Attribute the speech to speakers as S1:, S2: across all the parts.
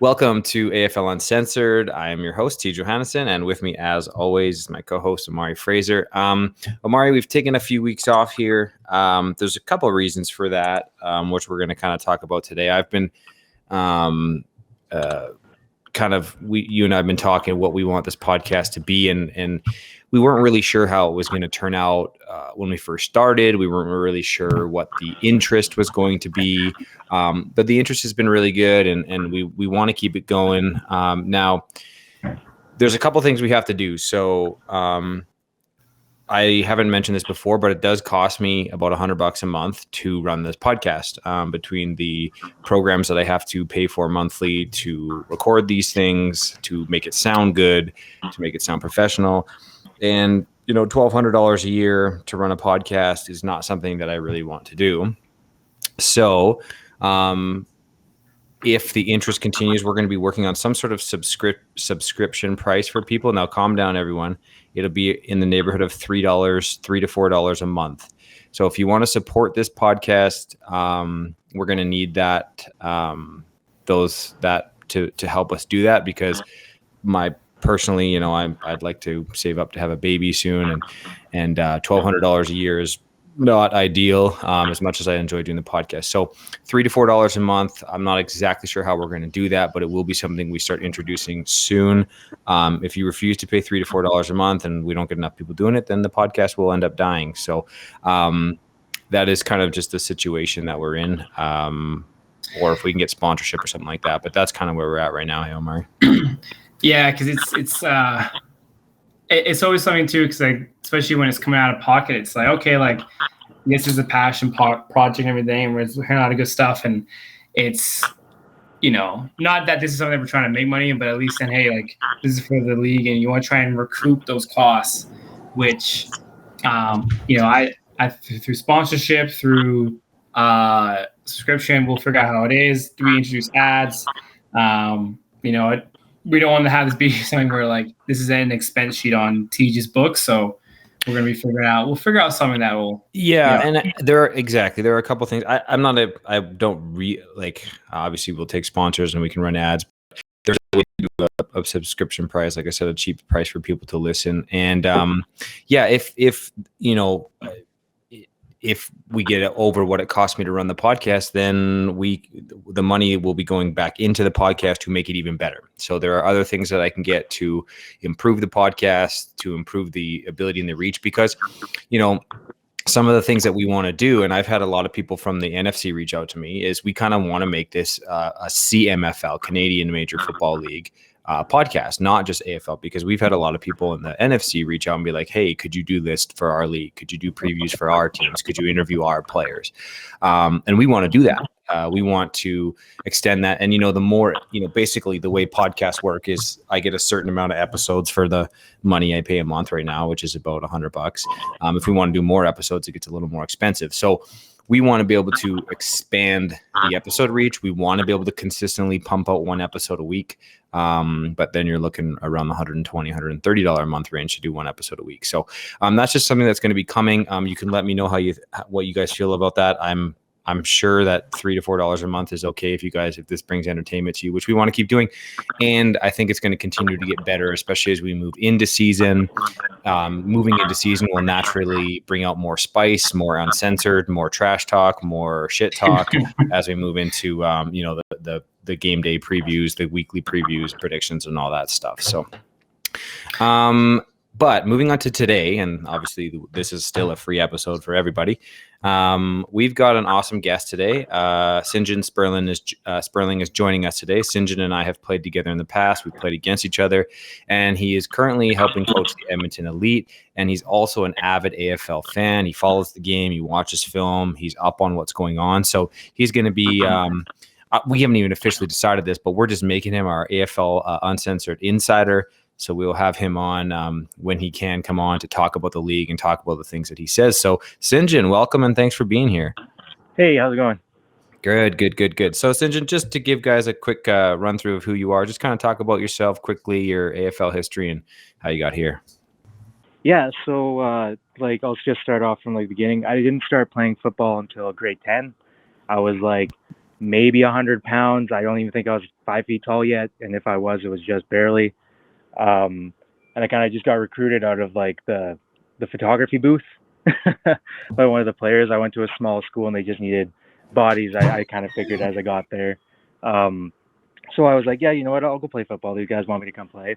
S1: Welcome to AFL Uncensored. I am your host, T. Johannesson, and with me, as always, is my co-host, Omari Fraser. Omari, we've taken a few weeks off here. There's a couple of reasons for that, which we're going to kind of talk about today. I've been you and I have been talking what we want this podcast to be, and we weren't really sure how it was going to turn out when we first started. We weren't really sure what the interest was going to be, but the interest has been really good, and we want to keep it going. Now, there's a couple things we have to do. So I haven't mentioned this before, but it does cost me about $100 a month to run this podcast, between the programs that I have to pay for monthly to record these things, to make it sound good, to make it sound professional. And, $1,200 a year to run a podcast is not something that I really want to do. So if the interest continues, we're going to be working on some sort of subscription price for people. Now, calm down, everyone. It'll be in the neighborhood of $3 to $4 a month. So if you want to support this podcast, we're going to need that to help us do that, because personally, I'd like to save up to have a baby soon, and $1,200 a year is not ideal, as much as I enjoy doing the podcast. So $3 to $4 a month. I'm not exactly sure how we're going to do that, but it will be something we start introducing soon. If you refuse to pay $3 to $4 a month and we don't get enough people doing it, then the podcast will end up dying. So that is kind of just the situation that we're in. Or if we can get sponsorship or something like that, but that's kind of where we're at right now. Hey, Omar.
S2: Yeah, because it's always something too, because especially when it's coming out of pocket, it's like, okay, this is a passion project and everything, and we're hearing a lot of good stuff, and it's not that this is something that we're trying to make money in, but at least saying, hey, this is for the league, and you want to try and recoup those costs, which I through sponsorship, through subscription, we'll figure out how it is. Do we introduce ads? We don't want to have this be something where this is an expense sheet on TJ's book. So we're going to be figuring out. We'll figure out something that will.
S1: Yeah, and there are a couple things. Obviously we'll take sponsors and we can run ads. There's a way to do a subscription price, like I said, a cheap price for people to listen. And if we get over what it cost me to run the podcast, then the money will be going back into the podcast to make it even better. So there are other things that I can get to improve the podcast, to improve the ability and the reach, because, some of the things that we want to do, and I've had a lot of people from the NFC reach out to me, is we kind of want to make this a CMFL, Canadian Major Football League, podcast, not just AFL, because we've had a lot of people in the NFC reach out and be like, hey, could you do this for our league? Could you do previews for our teams? Could you interview our players? And we want to do that. We want to extend that. And, the more, basically the way podcasts work is I get a certain amount of episodes for the money I pay a month right now, which is about $100. If we want to do more episodes, it gets a little more expensive. So we want to be able to expand the episode reach. We want to be able to consistently pump out one episode a week. But then you're looking around the $120, $130 a month range to do one episode a week. So that's just something that's going to be coming. You can let me know what you guys feel about that. I'm sure that $3 to $4 a month is okay if this brings entertainment to you, which we want to keep doing. And I think it's going to continue to get better, especially as we move into season. Moving into season will naturally bring out more spice, more uncensored, more trash talk, more shit talk as we move into, the game day previews, the weekly previews, predictions, and all that stuff. So, but moving on to today, and obviously this is still a free episode for everybody. We've got an awesome guest today. Sinjin Sperling is joining us today. Sinjin and I have played together in the past. We've played against each other, and he is currently helping coach the Edmonton Elite, and he's also an avid AFL fan. He follows the game. He watches film. He's up on what's going on. So he's going to be we haven't even officially decided this, but we're just making him our AFL Uncensored Insider. So we'll have him on when he can come on to talk about the league and talk about the things that he says. So Sinjin, welcome and thanks for being here.
S3: Hey, how's it going?
S1: Good. So Sinjin, just to give guys a quick run through of who you are, just kind of talk about yourself quickly, your AFL history and how you got here.
S3: Yeah, so I'll just start off from the beginning. I didn't start playing football until grade 10. I was maybe 100 pounds. I don't even think I was 5 feet tall yet. And if I was, it was just barely. And I kind of just got recruited out of like the photography booth by one of the players. I went to a small school and they just needed bodies. I kind of figured as I got there. So I was like, yeah, you know what? I'll go play football. These guys want me to come play.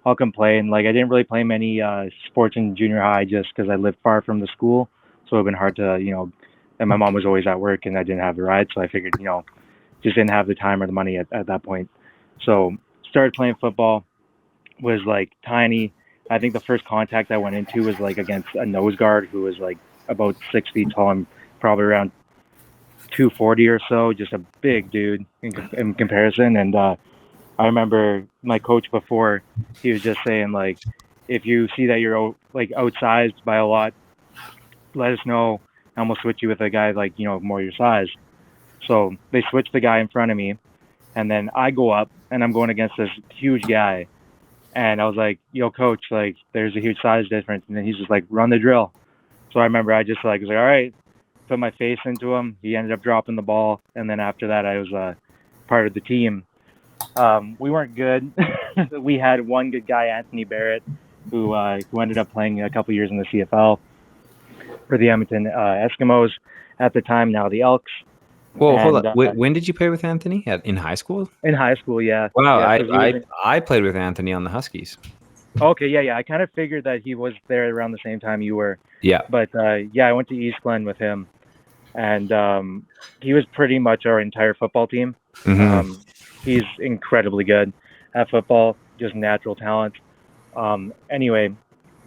S3: I'll come play. And like, I didn't really play many sports in junior high just because I lived far from the school. So it'd been hard to, and my mom was always at work and I didn't have the ride. So I figured, just didn't have the time or the money at that point. So started playing football, was like tiny. I think the first contact I went into was like against a nose guard who was like about 6 feet tall. I'm probably around 240 or so, just a big dude in comparison. And I remember my coach before, he was just saying like, if you see that you're like outsized by a lot, let us know and we'll switch you with a guy like, more your size. So they switched the guy in front of me, and then I go up and I'm going against this huge guy. And I was like, yo, coach, like there's a huge size difference. And then he's just like, run the drill. So I remember I just like was like, all right, put my face into him. He ended up dropping the ball. And then after that, I was part of the team. We weren't good. We had one good guy, Anthony Barrett, who ended up playing a couple years in the CFL for the Edmonton Eskimos at the time, now the Elks.
S1: Well, hold on. When did you play with Anthony? In high school?
S3: In high school, yeah.
S1: Wow,
S3: yeah,
S1: I played with Anthony on the Huskies.
S3: Okay, yeah. I kind of figured that he was there around the same time you were.
S1: Yeah.
S3: But I went to East Glen with him, and he was pretty much our entire football team.
S1: Mm-hmm.
S3: He's incredibly good at football, just natural talent. Anyway,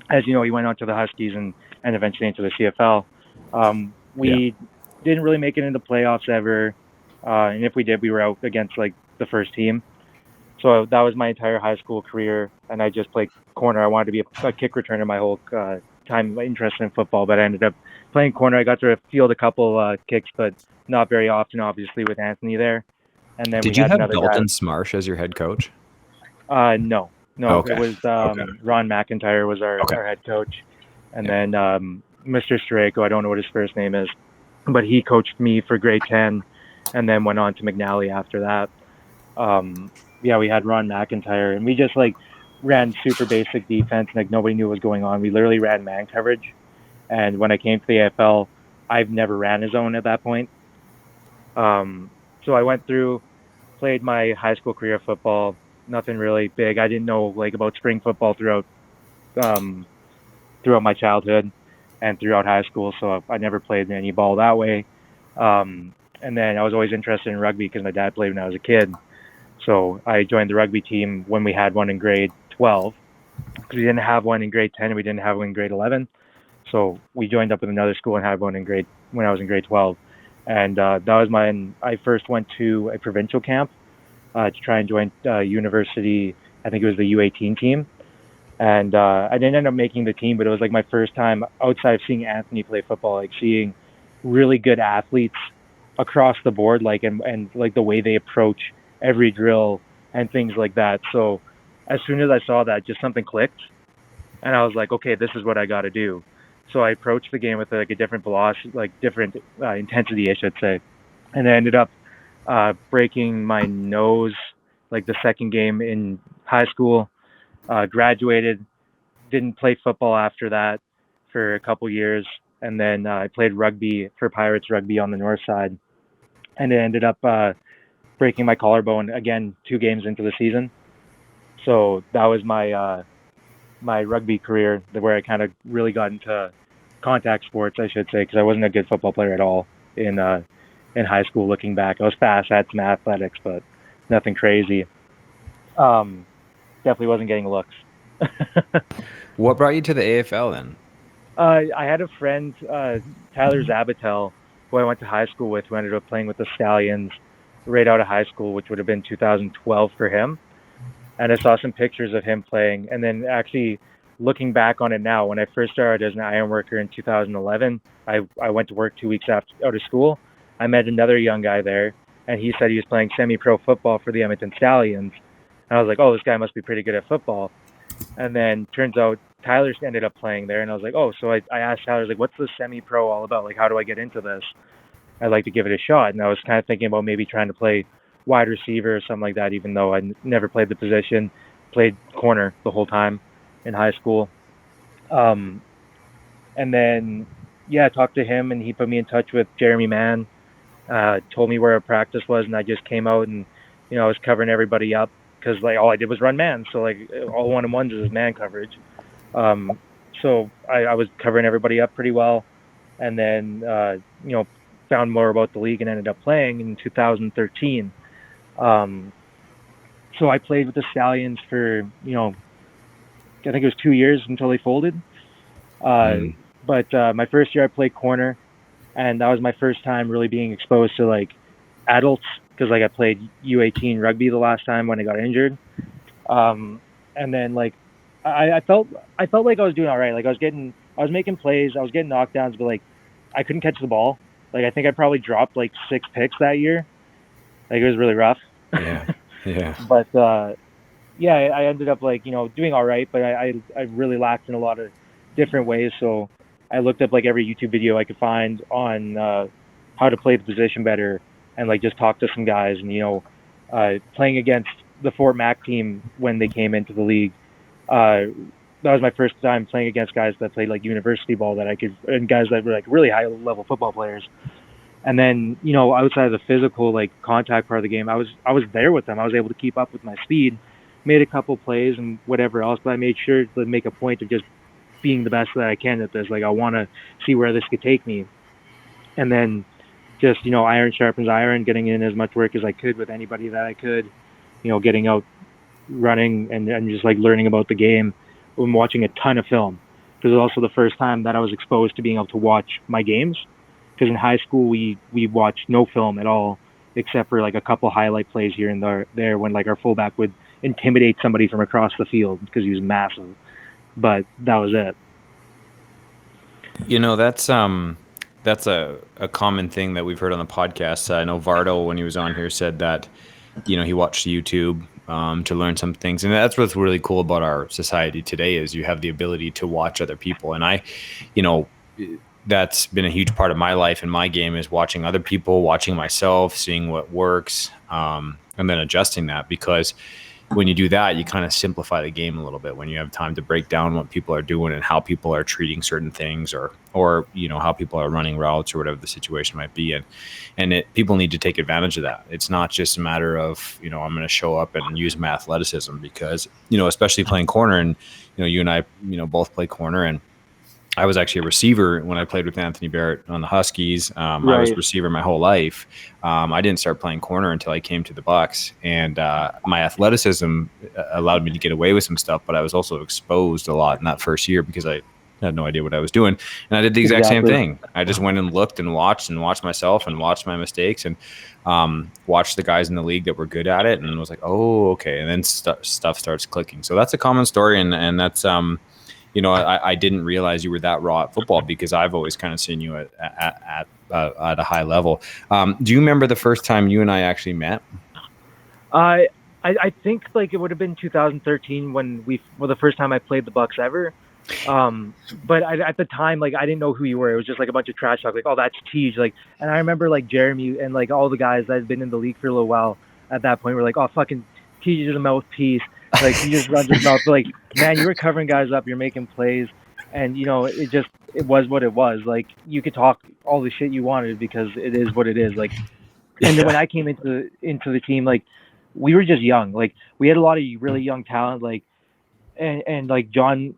S3: as you know, he went on to the Huskies and eventually into the CFL. We didn't really make it into playoffs ever, and if we did, we were out against like the first team. So that was my entire high school career, and I just played corner. I wanted to be a kick returner my whole time interested in football, but I ended up playing corner. I got to field a couple kicks, but not very often, obviously, with Anthony there. And then
S1: did you have Dalton Smarsh as your head coach?
S3: No.
S1: Okay.
S3: It was Ron McIntyre was our head coach, and then Mr. Strako, I don't know what his first name is, but he coached me for grade 10 and then went on to McNally after that. We had Ron McIntyre, and we just like ran super basic defense, like nobody knew what was going on. We literally ran man coverage, and when I came to the AFL, I've never ran a zone at that point. So I went through, played my high school career of football, nothing really big. I didn't know like about spring football throughout my childhood and throughout high school, so I never played any ball that way. And then I was always interested in rugby because my dad played when I was a kid. So I joined the rugby team when we had one in grade 12, because we didn't have one in grade 10 and we didn't have one in grade 11. So we joined up with another school and had one when I was in grade 12. And that was I first went to a provincial camp to try and join university. I think it was the U18 team. And I didn't end up making the team, but it was like my first time outside of seeing Anthony play football, like seeing really good athletes across the board, like and like the way they approach every drill and things like that. So as soon as I saw that, just something clicked, and I was like, okay, this is what I got to do. So I approached the game with like a different velocity, like different intensity, I should say, and I ended up breaking my nose like the second game in high school. Graduated, didn't play football after that for a couple years, and then I played rugby for Pirates rugby on the north side, and it ended up breaking my collarbone again 2 games into the season. So that was my my rugby career, where I kind of really got into contact sports, I should say, because I wasn't a good football player at all in high school. Looking back, I was fast, I had some athletics, but nothing crazy. Definitely wasn't getting looks.
S1: What brought you to the AFL then?
S3: I had a friend, Tyler Zabatel, who I went to high school with, who ended up playing with the Stallions right out of high school, which would have been 2012 for him. And I saw some pictures of him playing. And then actually looking back on it now, when I first started as an iron worker in 2011, I went to work 2 weeks out of school. I met another young guy there, and he said he was playing semi-pro football for the Edmonton Stallions. And I was like, oh, this guy must be pretty good at football. And then turns out Tyler ended up playing there. And I was like, oh, so I asked Tyler, like, what's the semi-pro all about? Like, how do I get into this? I'd like to give it a shot. And I was kind of thinking about maybe trying to play wide receiver or something like that, even though I never played the position, played corner the whole time in high school. And then, yeah, I talked to him, and he put me in touch with Jeremy Mann, told me where our practice was, and I just came out and, I was covering everybody up because, like, all I did was run man. So, like, all one-on-ones is man coverage. So I was covering everybody up pretty well. And then, found more about the league and ended up playing in 2013. So I played with the Stallions for, I think it was 2 years until they folded. But my first year I played corner, and that was my first time really being exposed to like adults because like I played U18 rugby the last time when I got injured. And then like I felt like I was doing all right. Like I was making plays, I was getting knockdowns, but like I couldn't catch the ball. Like I think I probably dropped like 6 picks that year. Like it was really rough.
S1: Yeah.
S3: But yeah, I ended up like, doing all right, but I really lacked in a lot of different ways. So I looked up like every YouTube video I could find on how to play the position better, and like just talk to some guys. And playing against the Fort Mac team when they came into the league, that was my first time playing against guys that played like university ball and guys that were like really high level football players. And then, outside of the physical like contact part of the game, I was there with them. I was able to keep up with my speed, made a couple plays and whatever else, but I made sure to make a point of just being the best that I can at this. Like I want to see where this could take me. And then just, iron sharpens iron, getting in as much work as I could with anybody that I could, getting out running and just like learning about the game and watching a ton of film. Because it was also the first time that I was exposed to being able to watch my games. Because in high school, we watched no film at all, except for like a couple highlight plays here and there when like our fullback would intimidate somebody from across the field because he was massive. But that was it.
S1: That's a common thing that we've heard on the podcast. I know Vardo, when he was on here, said that he watched YouTube to learn some things, and that's what's really cool about our society today is you have the ability to watch other people. And that's been a huge part of my life and my game is watching other people, watching myself, seeing what works, and then adjusting that. Because when you do that, you kind of simplify the game a little bit when you have time to break down what people are doing and how people are treating certain things or how people are running routes or whatever the situation might be. And people need to take advantage of that. It's not just a matter of, I'm going to show up and use my athleticism because, especially playing corner, and, you and I, both play corner, and I was actually a receiver when I played with Anthony Barrett on the Huskies. I was a receiver my whole life. I didn't start playing corner until I came to the Bucks, and my athleticism allowed me to get away with some stuff, but I was also exposed a lot in that first year because I had no idea what I was doing. And I did the exact same thing. I just went and looked and watched myself and watched my mistakes and watched the guys in the league that were good at it and was like, oh, okay. And then stuff starts clicking. So that's a common story, and that's I didn't realize you were that raw at football because I've always kind of seen you at a high level. Do you remember the first time you and I actually met?
S3: I think like it would have been 2013 when the first time I played the Bucks ever. But at the time, like I didn't know who you were. It was just like a bunch of trash talk, like, oh, that's Tej. Like, and I remember like Jeremy and like all the guys that had been in the league for a little while at that point were like, oh, fucking Tej is a mouthpiece. Like he just runs his mouth. But like, man, you were covering guys up, you're making plays, and it was what it was. Like you could talk all the shit you wanted because it is what it is. Like, and then when I came into the team, like we were just young. Like we had a lot of really young talent. Like and like John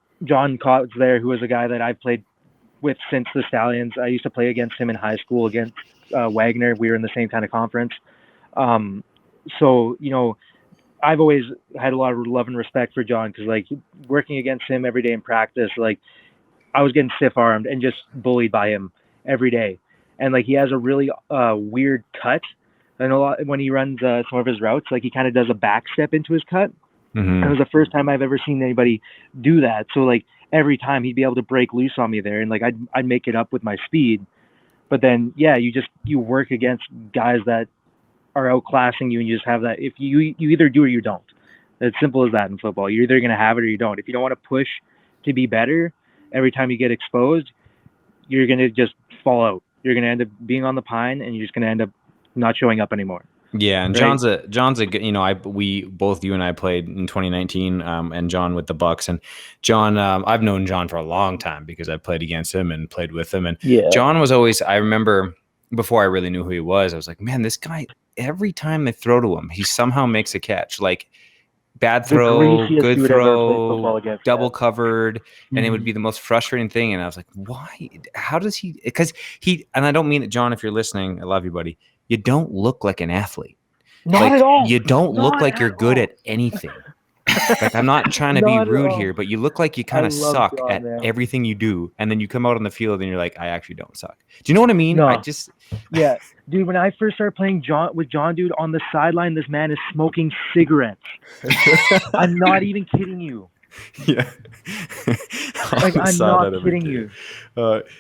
S3: Cott's there, who was a guy that I've played with since the Stallions. I used to play against him in high school against Wagner. We were in the same kind of conference. So I've always had a lot of love and respect for John because, like, working against him every day in practice, like, I was getting stiff-armed and just bullied by him every day. And, like, he has a really weird cut. And a lot when he runs some of his routes, like, he kind of does a back step into his cut. Mm-hmm. And it was the first time I've ever seen anybody do that. So, like, every time he'd be able to break loose on me there. And, like, I'd make it up with my speed. But then, yeah, you work against guys that are outclassing you, and you just have that. If you either do or you don't. It's simple as that in football. You're either going to have it or you don't. If you don't want to push to be better every time you get exposed, you're going to just fall out. you're going to end up being on the pine, and you're just going to end up not showing up anymore.
S1: Yeah, and
S3: Right.
S1: John's a you know, we both, you and I played in 2019, and John with the Bucks, and John, I've known John for a long time because I played against him and played with him, and John was always, I remember before I really knew who he was, I was like, man, this guy, every time they throw to him, he somehow makes a catch. Like, bad throw, good throw, double covered, and it would be the most frustrating thing. And I was like, why? How does he? Because and I don't mean it, John, if you're listening, I love you, buddy. You don't look like an athlete.
S3: Not at all.
S1: You don't look like you're good at anything. Like, I'm not trying to be rude here, but you look like you kind of suck at everything you do, and then you come out on the field and you're like, I actually don't suck. Do you know what I mean?
S3: No. Yeah, dude. When I first started playing with John, dude, on the sideline, this man is smoking cigarettes. I'm not even kidding you.
S1: Yeah.
S3: Like, I'm not kidding you.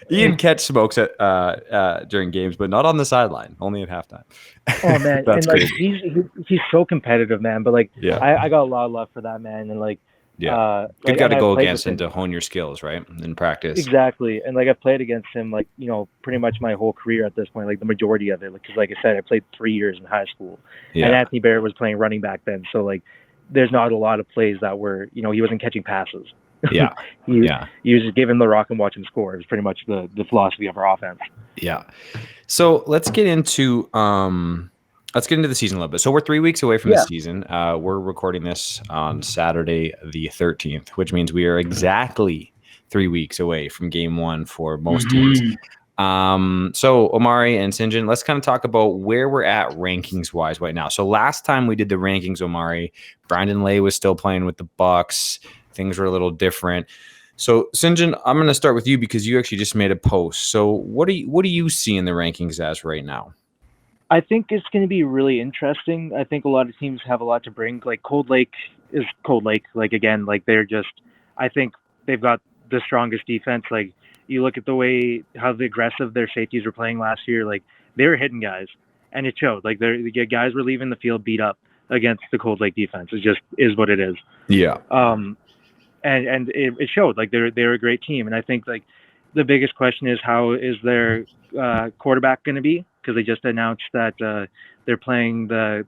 S1: Ian Ketch smokes at during games, but not on the sideline, only at halftime.
S3: Oh man,
S1: That's
S3: and like
S1: crazy.
S3: he's so competitive, man. But like,
S1: yeah,
S3: I got a lot of love for that man, and like,
S1: good guy to go against and to hone your skills, right, in practice.
S3: Exactly, and like I've played against him, like, you know, pretty much my whole career at this point, like the majority of it, because like I said, I played 3 years in high school, and Anthony Barrett was playing running back then, so like, there's not a lot of plays that were, you know, he wasn't catching passes.
S1: Yeah.
S3: You was just give him the rock and watch him score. It was pretty much the philosophy of our offense.
S1: Yeah. So let's get into the season a little bit. So we're 3 weeks away from the season. We're recording this on Saturday the 13th, which means we are exactly 3 weeks away from game one for most teams. So Omari and St. John, let's kind of talk about where we're at rankings wise right now. So last time we did the rankings, Omari, Brandon Lay was still playing with the Bucks. Things were a little different. So St. John, I'm going to start with you because you actually just made a post. So what do you see in the rankings as right now?
S3: I think it's going to be really interesting. I think a lot of teams have a lot to bring. Like Cold Lake is Cold Lake. Like, again, like I think they've got the strongest defense. Like, you look at how the aggressive their safeties were playing last year. Like, they were hitting guys, and it showed. Like, the guys were leaving the field beat up against the Cold Lake defense. It just is what it is.
S1: Yeah.
S3: And it showed. Like, they're a great team, and I think like the biggest question is, how is their quarterback going to be? Because they just announced that they're playing the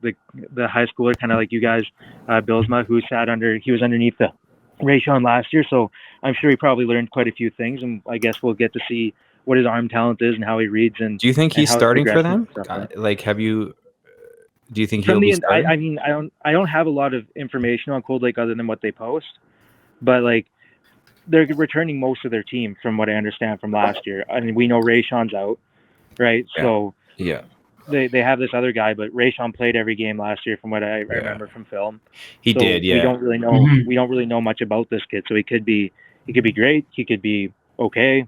S3: high schooler, kind of like you guys, Bilsma, who was underneath the Rayshon last year, so I'm sure he probably learned quite a few things, and I guess we'll get to see what his arm talent is and how he reads. And
S1: do you think he's starting for them? Like, do you think he'll be starting?
S3: I mean, I don't have a lot of information on Cold Lake other than what they post, but like, they're returning most of their team from what I understand from last year. I mean, we know Rayshon's out, right?
S1: Yeah.
S3: So
S1: yeah.
S3: They have this other guy, but Rayshon played every game last year from what I remember from film.
S1: He did, yeah.
S3: We don't really know. We don't really know much about this kid, so he could be great. He could be okay.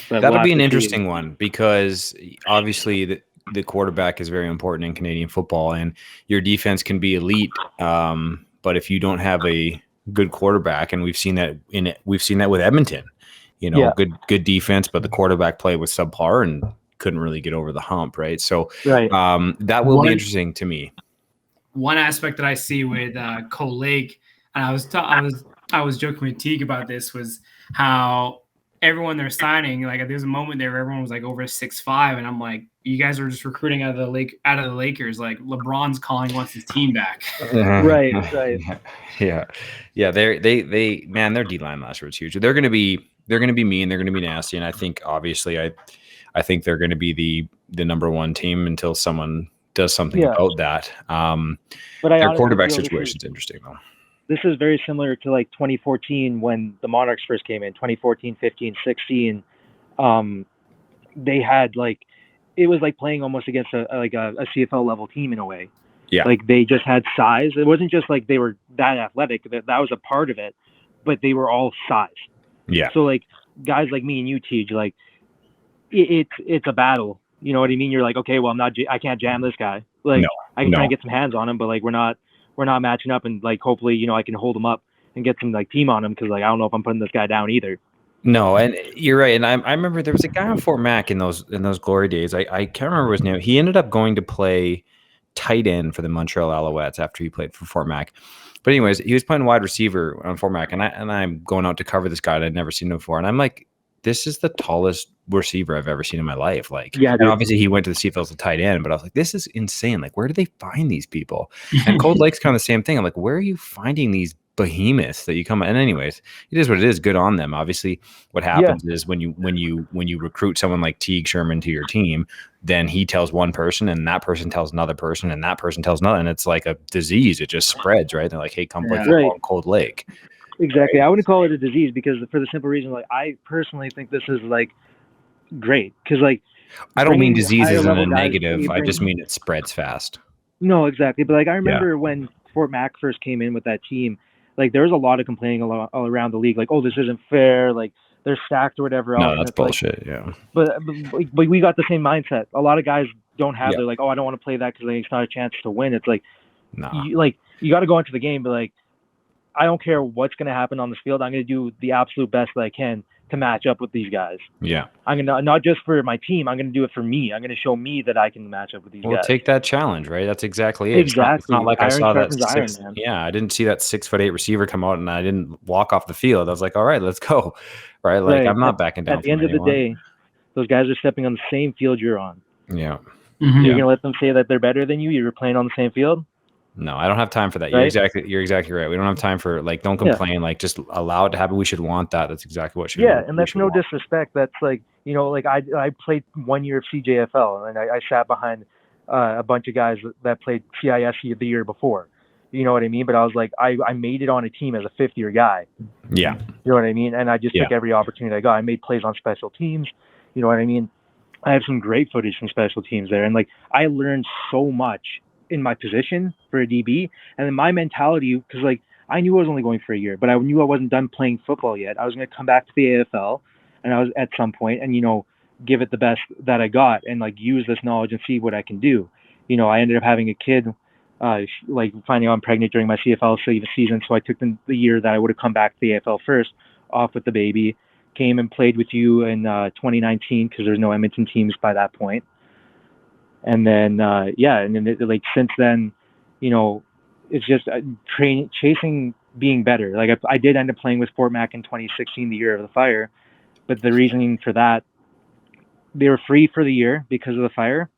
S3: But
S1: that'll be an interesting one because obviously the quarterback is very important in Canadian football, and your defense can be elite. But if you don't have a good quarterback, and we've seen that with Edmonton, you know, good defense, but the quarterback play was subpar and couldn't really get over the hump, right? So that will be interesting to me.
S2: One aspect that I see with Cold Lake, and I was joking with Teague about this, was how everyone they're signing, like, there's a moment there where everyone was like over 6'5", and I'm like, you guys are just recruiting out of the Lakers. Like, LeBron's calling wants his team back.
S3: Right.
S1: Yeah. They man, their D-line last year was huge. They're gonna be mean, they're gonna be nasty, and I think obviously I think they're going to be the number one team until someone does something about that. But their quarterback situation is interesting, though.
S3: This is very similar to like 2014 when the Monarchs first came in. 2014, 15, 16. They had it was like playing almost against a CFL level team in a way.
S1: Yeah.
S3: Like, they just had size. It wasn't just like they were that athletic. That was a part of it, but they were all size.
S1: Yeah.
S3: So like guys like me and you, Tej, like, it's a battle. You know what I mean? You're like, okay, well, I can't jam this guy. Like, I can try and get some hands on him, but like, we're not matching up, and like, hopefully, you know, I can hold him up and get some like team on him, because like, I don't know if I'm putting this guy down either.
S1: No, and you're right. And I remember there was a guy on Fort Mac in those glory days. I can't remember his name. He ended up going to play tight end for the Montreal Alouettes after he played for Fort Mac. But anyways, he was playing wide receiver on Fort Mac, and I'm going out to cover this guy that I'd never seen him before, and I'm like, this is the tallest receiver I've ever seen in my life. Like,
S3: Yeah,
S1: and
S3: dude.
S1: obviously he went to the CFL as a tight end, but I was like, this is insane. Like, where do they find these people? And Cold Lake's kind of the same thing. I'm like, where are you finding these behemoths that you come? And anyways, it is what it is. Good on them. Obviously, what happens is when you recruit someone like Teague Sherman to your team, then he tells one person, and that person tells another person, and that person tells another, and it's like a disease. It just spreads, right? They're like, hey, come play
S2: Yeah.
S1: football in Cold Lake.
S3: Exactly. I wouldn't call it a disease because for the simple reason, like I personally think this is like great because like
S1: I don't mean
S3: bringing
S1: disease
S3: higher
S1: as in
S3: level
S1: a
S3: guys,
S1: negative.
S3: you
S1: I just
S3: bring-
S1: mean it spreads fast.
S3: No, exactly. But like I remember when Fort Mac first came in with that team, like there was a lot of complaining all around the league, like, oh, this isn't fair, like they're stacked or whatever else.
S1: No,
S3: And
S1: that's
S3: it's like,
S1: bullshit. Yeah.
S3: but we got the same mindset. A lot of guys don't have.
S1: Yeah.
S3: They're like, oh, I don't want to play that because it's not a chance to win. It's like,
S1: Nah.
S3: you got to go into the game, but like, I don't care what's going to happen on this field. I'm going to do the absolute best that I can to match up with these guys.
S1: Yeah.
S3: I'm going to, not just for my team, I'm going to do it for me. I'm going to show me that I can match up with these
S1: Well,
S3: guys.
S1: take that challenge, right? That's exactly it.
S3: Exactly.
S1: It's not like I
S3: Iron
S1: saw that
S3: sharpens iron, man.
S1: Yeah, I didn't see that 6'8" receiver come out and I didn't walk off the field. I was like, all right, let's go. Right? Like
S3: Right.
S1: I'm not backing down.
S3: At the end of the day, those guys are stepping on the same field you're on.
S1: Yeah.
S2: Mhm.
S3: You're going to let them say that they're better than you? You're playing on the same field?
S1: No, I don't have time for that.
S3: Right?
S1: You're exactly right. We don't have time for like, don't complain. Like, just allow it to happen. We should want that. That's exactly what should.
S3: Yeah, and that's no disrespect. That's like, you know, like I played 1 year of CJFL, and I sat behind a bunch of guys that played CIS the year before. You know what I mean? But I was like, I made it on a team as a fifth-year guy.
S1: Yeah.
S3: You know what I mean? And I just took every opportunity I got. I made plays on special teams. You know what I mean? I have some great footage from special teams there. And, like, I learned so much in my position for a DB. And then my mentality, because, like, I knew I was only going for a year, but I knew I wasn't done playing football yet. I was going to come back to the AFL, and I was at some point and, you know, give it the best that I got and, like, use this knowledge and see what I can do. You know, I ended up having a kid, like, finding out I'm pregnant during my CFL season, so I took the year that I would have come back to the AFL first off with the baby, came and played with you in 2019 because there's no Edmonton teams by that point. And then, like, since then, you know, it's just chasing being better. Like, I did end up playing with Fort Mac in 2016, the year of the fire, but the reasoning for that, they were free for the year because of the fire.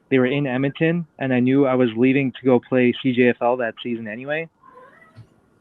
S3: They were in Edmonton, and I knew I was leaving to go play CJFL that season anyway.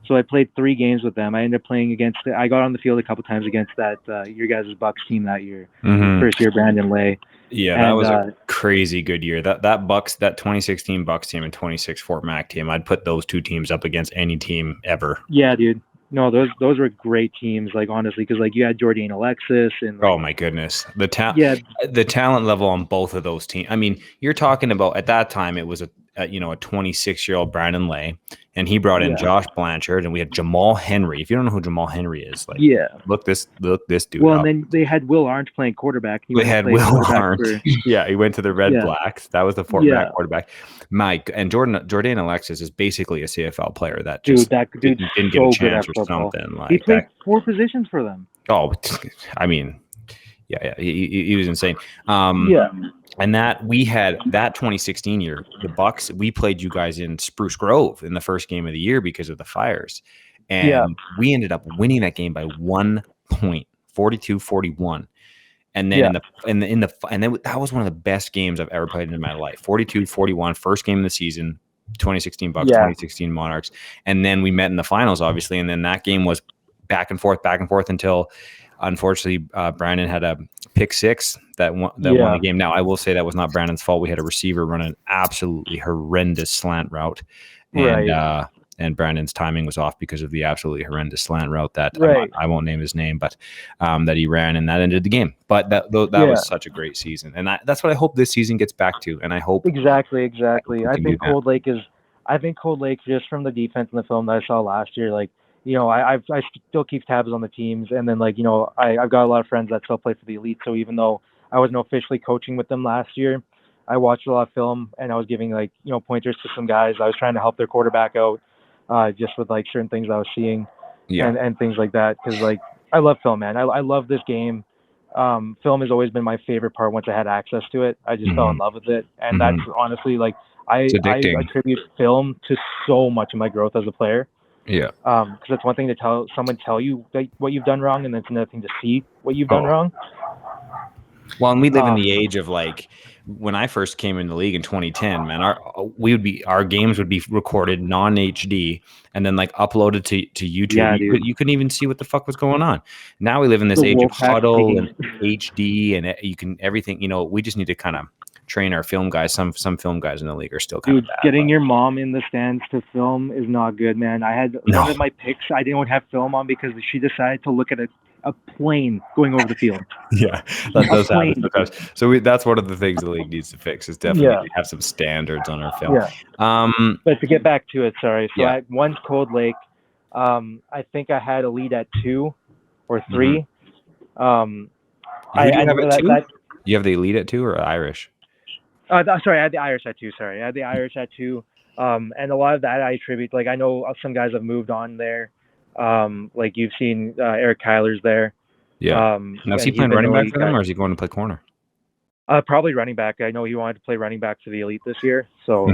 S3: So I played 3 games with them. I ended up playing I got on the field a couple times against that your guys' Bucks team that year. First year, Brandon Lay.
S1: Yeah, that was a crazy good year. That 2016 Bucks team and 26 Fort Mac team, I'd put those 2 teams up against any team ever.
S3: Yeah, dude. No, those were great teams. Like, honestly, because like you had Jordan Alexis and. Like,
S1: oh my goodness, the talent level on both of those teams. I mean, you're talking about at that time it was a 26-year-old Brandon Lay, and he brought in Josh Blanchard, and we had Jamal Henry. If you don't know who Jamal Henry is, like, look this dude.
S3: Well,
S1: up.
S3: And then they had Will Arndt playing quarterback.
S1: They had Will Arndt. Yeah, he went to the Red Blacks. That was the Fort Mac quarterback. Mike and Jordan Alexis is basically a CFL player that just didn't get a chance or something. Like,
S3: he played 4 positions for them.
S1: Oh, I mean, yeah, he was insane. And that we had that 2016 year, the Bucks, we played you guys in Spruce Grove in the first game of the year because of the fires. And we ended up winning that game by 1 point, 42-41. And then that was one of the best games I've ever played in my life. 42-41, first game of the season, 2016 Bucks, 2016 Monarchs. And then we met in the finals, obviously. And then that game was back and forth until unfortunately Brandon had a pick 6 that won the game. Now, I will say that was not Brandon's fault. We had a receiver run an absolutely horrendous slant route. And Brandon's timing was off because of the absolutely horrendous slant route that I won't name his name, but that he ran, and that ended the game. But that was such a great season, and that's what I hope this season gets back to. And I hope
S3: exactly. I think Cold Lake just from the defense in the film that I saw last year, like, you know, I still keep tabs on the teams, and then, like, you know, I've got a lot of friends that still play for the elite. So even though I wasn't officially coaching with them last year, I watched a lot of film, and I was giving, like, you know, pointers to some guys. I was trying to help their quarterback out, just with, like, certain things I was seeing, and things like that. Because, like, I love film, man. I love this game. Film has always been my favorite part. Once I had access to it, I just fell in love with it, and that's honestly, like, I attribute film to so much of my growth as a player.
S1: Yeah.
S3: Because it's one thing to tell you like what you've done wrong, and it's another thing to see what you've done wrong.
S1: Well, and we live in the age of like when I first came in the league in 2010, man, our games would be recorded non-HD and then like uploaded to YouTube.
S3: Yeah,
S1: You couldn't even see what the fuck was going on. Now we live in this
S3: The
S1: age of
S3: Wolfpack
S1: huddle
S3: speaking.
S1: and HD and you can everything. We just need to kind of train our film guys. Some film guys in the league are still kind of
S3: Dude,
S1: bad.
S3: getting your mom in the stands to film is not good, man. I had one of my picks I didn't have film on because she decided to look at a plane going over the field.
S1: Yeah, that does happen sometimes. So that's one of the things the league needs to fix is definitely have some standards on our film.
S3: Yeah. But to get back to it, sorry. So
S1: Yeah.
S3: one's Cold Lake. I think I had a lead at 2 or 3.
S1: Who do you have at 2? You have the elite at 2 or Irish?
S3: Sorry, I had the Irish at 2. Sorry, I had the Irish at 2. And a lot of that I attribute. Like I know some guys have moved on there. Like you've seen Eric Kyler's there.
S1: Yeah. Now is he playing running back for them, or is he going to play corner?
S3: Probably running back. I know he wanted to play running back for the elite this year. So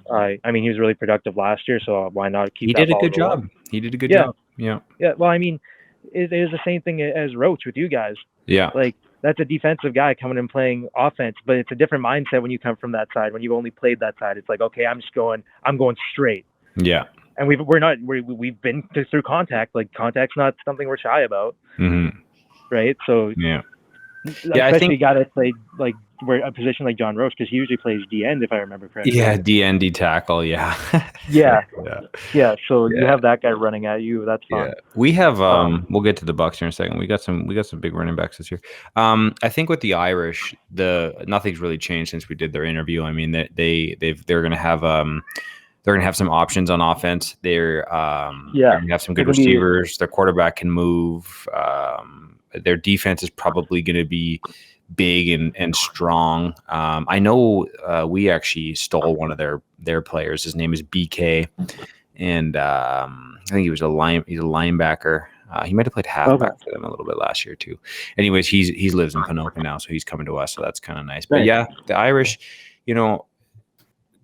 S3: I mean, he was really productive last year. So why not keep?
S1: He did a good job. He did a good job. Yeah.
S3: Yeah. Well, I mean, it is the same thing as Roach with you guys.
S1: Yeah.
S3: Like that's a defensive guy coming and playing offense, but it's a different mindset when you come from that side. When you've only played that side, it's like, okay, I'm going straight.
S1: Yeah.
S3: And we've been through contact. Like contact's not something we're shy about. Right. So
S1: yeah,
S3: I think you got to play like where a position like John Roach, because he usually plays D end if I remember correctly.
S1: Yeah, D tackle. Yeah.
S3: Yeah. So you have that guy running at you. That's fine.
S1: Yeah. We have we'll get to the Bucks here in a second. We got some big running backs this year. I think with the Irish, nothing's really changed since we did their interview. I mean, they're gonna have some options on offense. They're gonna have some good receivers. Their quarterback can move. Their defense is probably going to be big and strong. I know we actually stole one of their players. His name is BK, and I think he's a linebacker. He might have played halfback for them a little bit last year too. Anyways, he lives in Pinoca now, so he's coming to us. So that's kind of nice. But yeah, the Irish,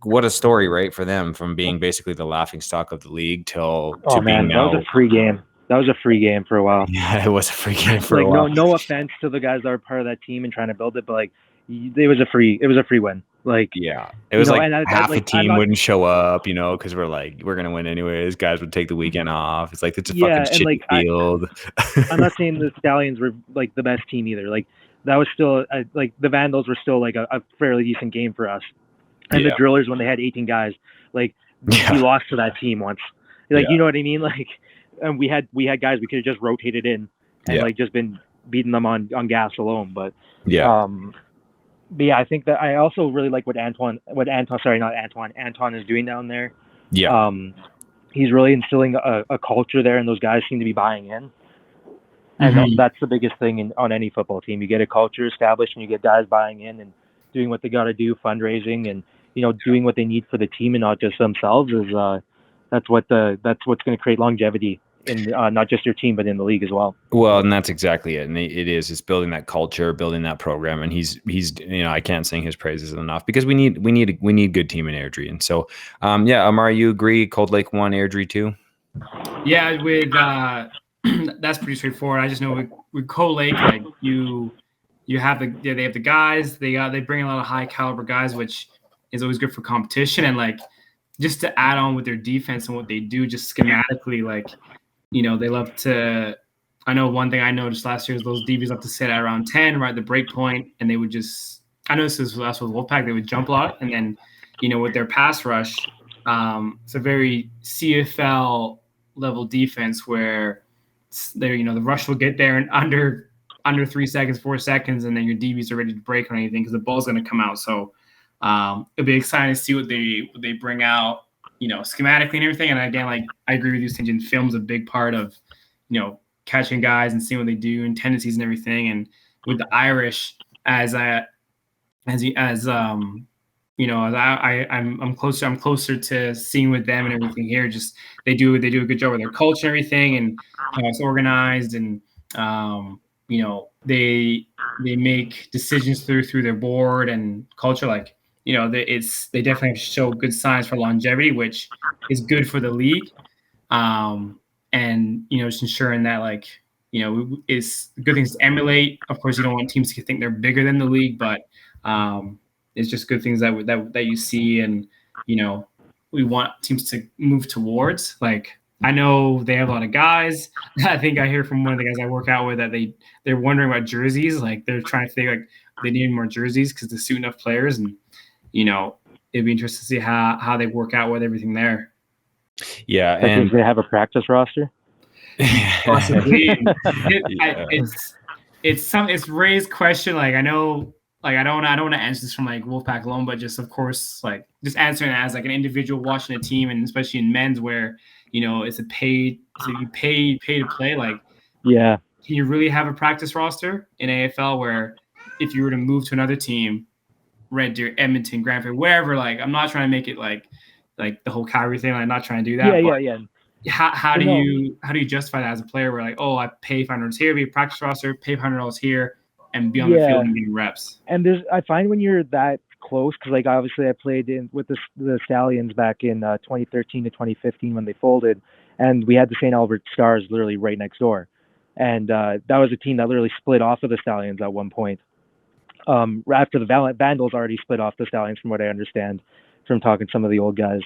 S1: what a story, right, for them, from being basically the laughing stock of the league to being now.
S3: That was a free game. That was a free game for a while.
S1: Yeah, it was a free game for a while.
S3: No offense to the guys that were part of that team and trying to build it, but like it was a free win. Like
S1: it was half the team wouldn't show up, because we're gonna win anyways. Guys would take the weekend off. It's like it's a fucking shitty field.
S3: I'm not saying the Stallions were like the best team either. Like that was still like the Vandals were still like a fairly decent game for us. And the Drillers, when they had 18 guys, like we lost to that team once. Like you know what I mean? Like. And we had guys we could have just rotated in and like just been beating them on gas alone. But I think that I also really like what Anton is doing down there.
S1: Yeah.
S3: He's really instilling a culture there, and those guys seem to be buying in. And that's the biggest thing on any football team. You get a culture established, and you get guys buying in and doing what they got to do, fundraising, and doing what they need for the team and not just themselves. That's what's going to create longevity in not just your team but in the league as well.
S1: Well, and that's exactly it. And it's building that culture, building that program, and he's I can't sing his praises enough, because we need good team in Airdrie. And so Amar, you agree Cold Lake 1, Airdrie 2?
S2: Yeah, with that's pretty straightforward. I just know with Cold Lake, like you have they have the guys, they bring a lot of high caliber guys, which is always good for competition. And like just to add on with their defense and what they do just schematically, like they love to. I know one thing I noticed last year is those DBs love to sit at around 10, right at the break point, and they would just. I noticed this last with Wolfpack. They would jump a lot, and then with their pass rush, it's a very CFL level defense where the rush will get there in under 3 seconds, 4 seconds, and then your DBs are ready to break on anything because the ball's going to come out. So it'll be exciting to see what they bring out, schematically and everything. And again, like I agree with you, Stingy, film's a big part of, catching guys and seeing what they do and tendencies and everything. And with the Irish, I'm closer to seeing with them and everything here. Just they do a good job with their culture and everything, and how it's organized, and they make decisions through their board and culture. Like they definitely show good signs for longevity, which is good for the league. And just ensuring that is good things to emulate. Of course, you don't want teams to think they're bigger than the league, but it's just good things that you see, and we want teams to move towards. Like, I know they have a lot of guys. I think I hear from one of the guys I work out with that they're wondering about jerseys. Like, they're trying to think like they need more jerseys because to suit enough players, and it'd be interesting to see how they work out with everything there.
S1: Yeah,
S3: and they have a practice roster.
S2: Possibly. It's raised question. Like, I know, like I don't want to answer this from like Wolfpack alone, but just of course like just answering it as like an individual watching a team, and especially in men's where it's you pay to play. Like,
S3: yeah,
S2: can you really have a practice roster in AFL where if you were to move to another team, Red Deer, Edmonton, Grand Prairie, wherever? Like, I'm not trying to make it like the whole Calgary thing. I'm not trying to do that.
S3: Yeah.
S2: How do you justify that as a player where like, oh, I pay $500 here, be a practice roster, pay $100 here, and be on the field and getting reps?
S3: And I find when you're that close, because like obviously I played with the Stallions back in 2013 to 2015 when they folded, and we had the St. Albert Stars literally right next door, and that was a team that literally split off of the Stallions at one point. After the Vandals already split off the Stallions, from what I understand from talking to some of the old guys.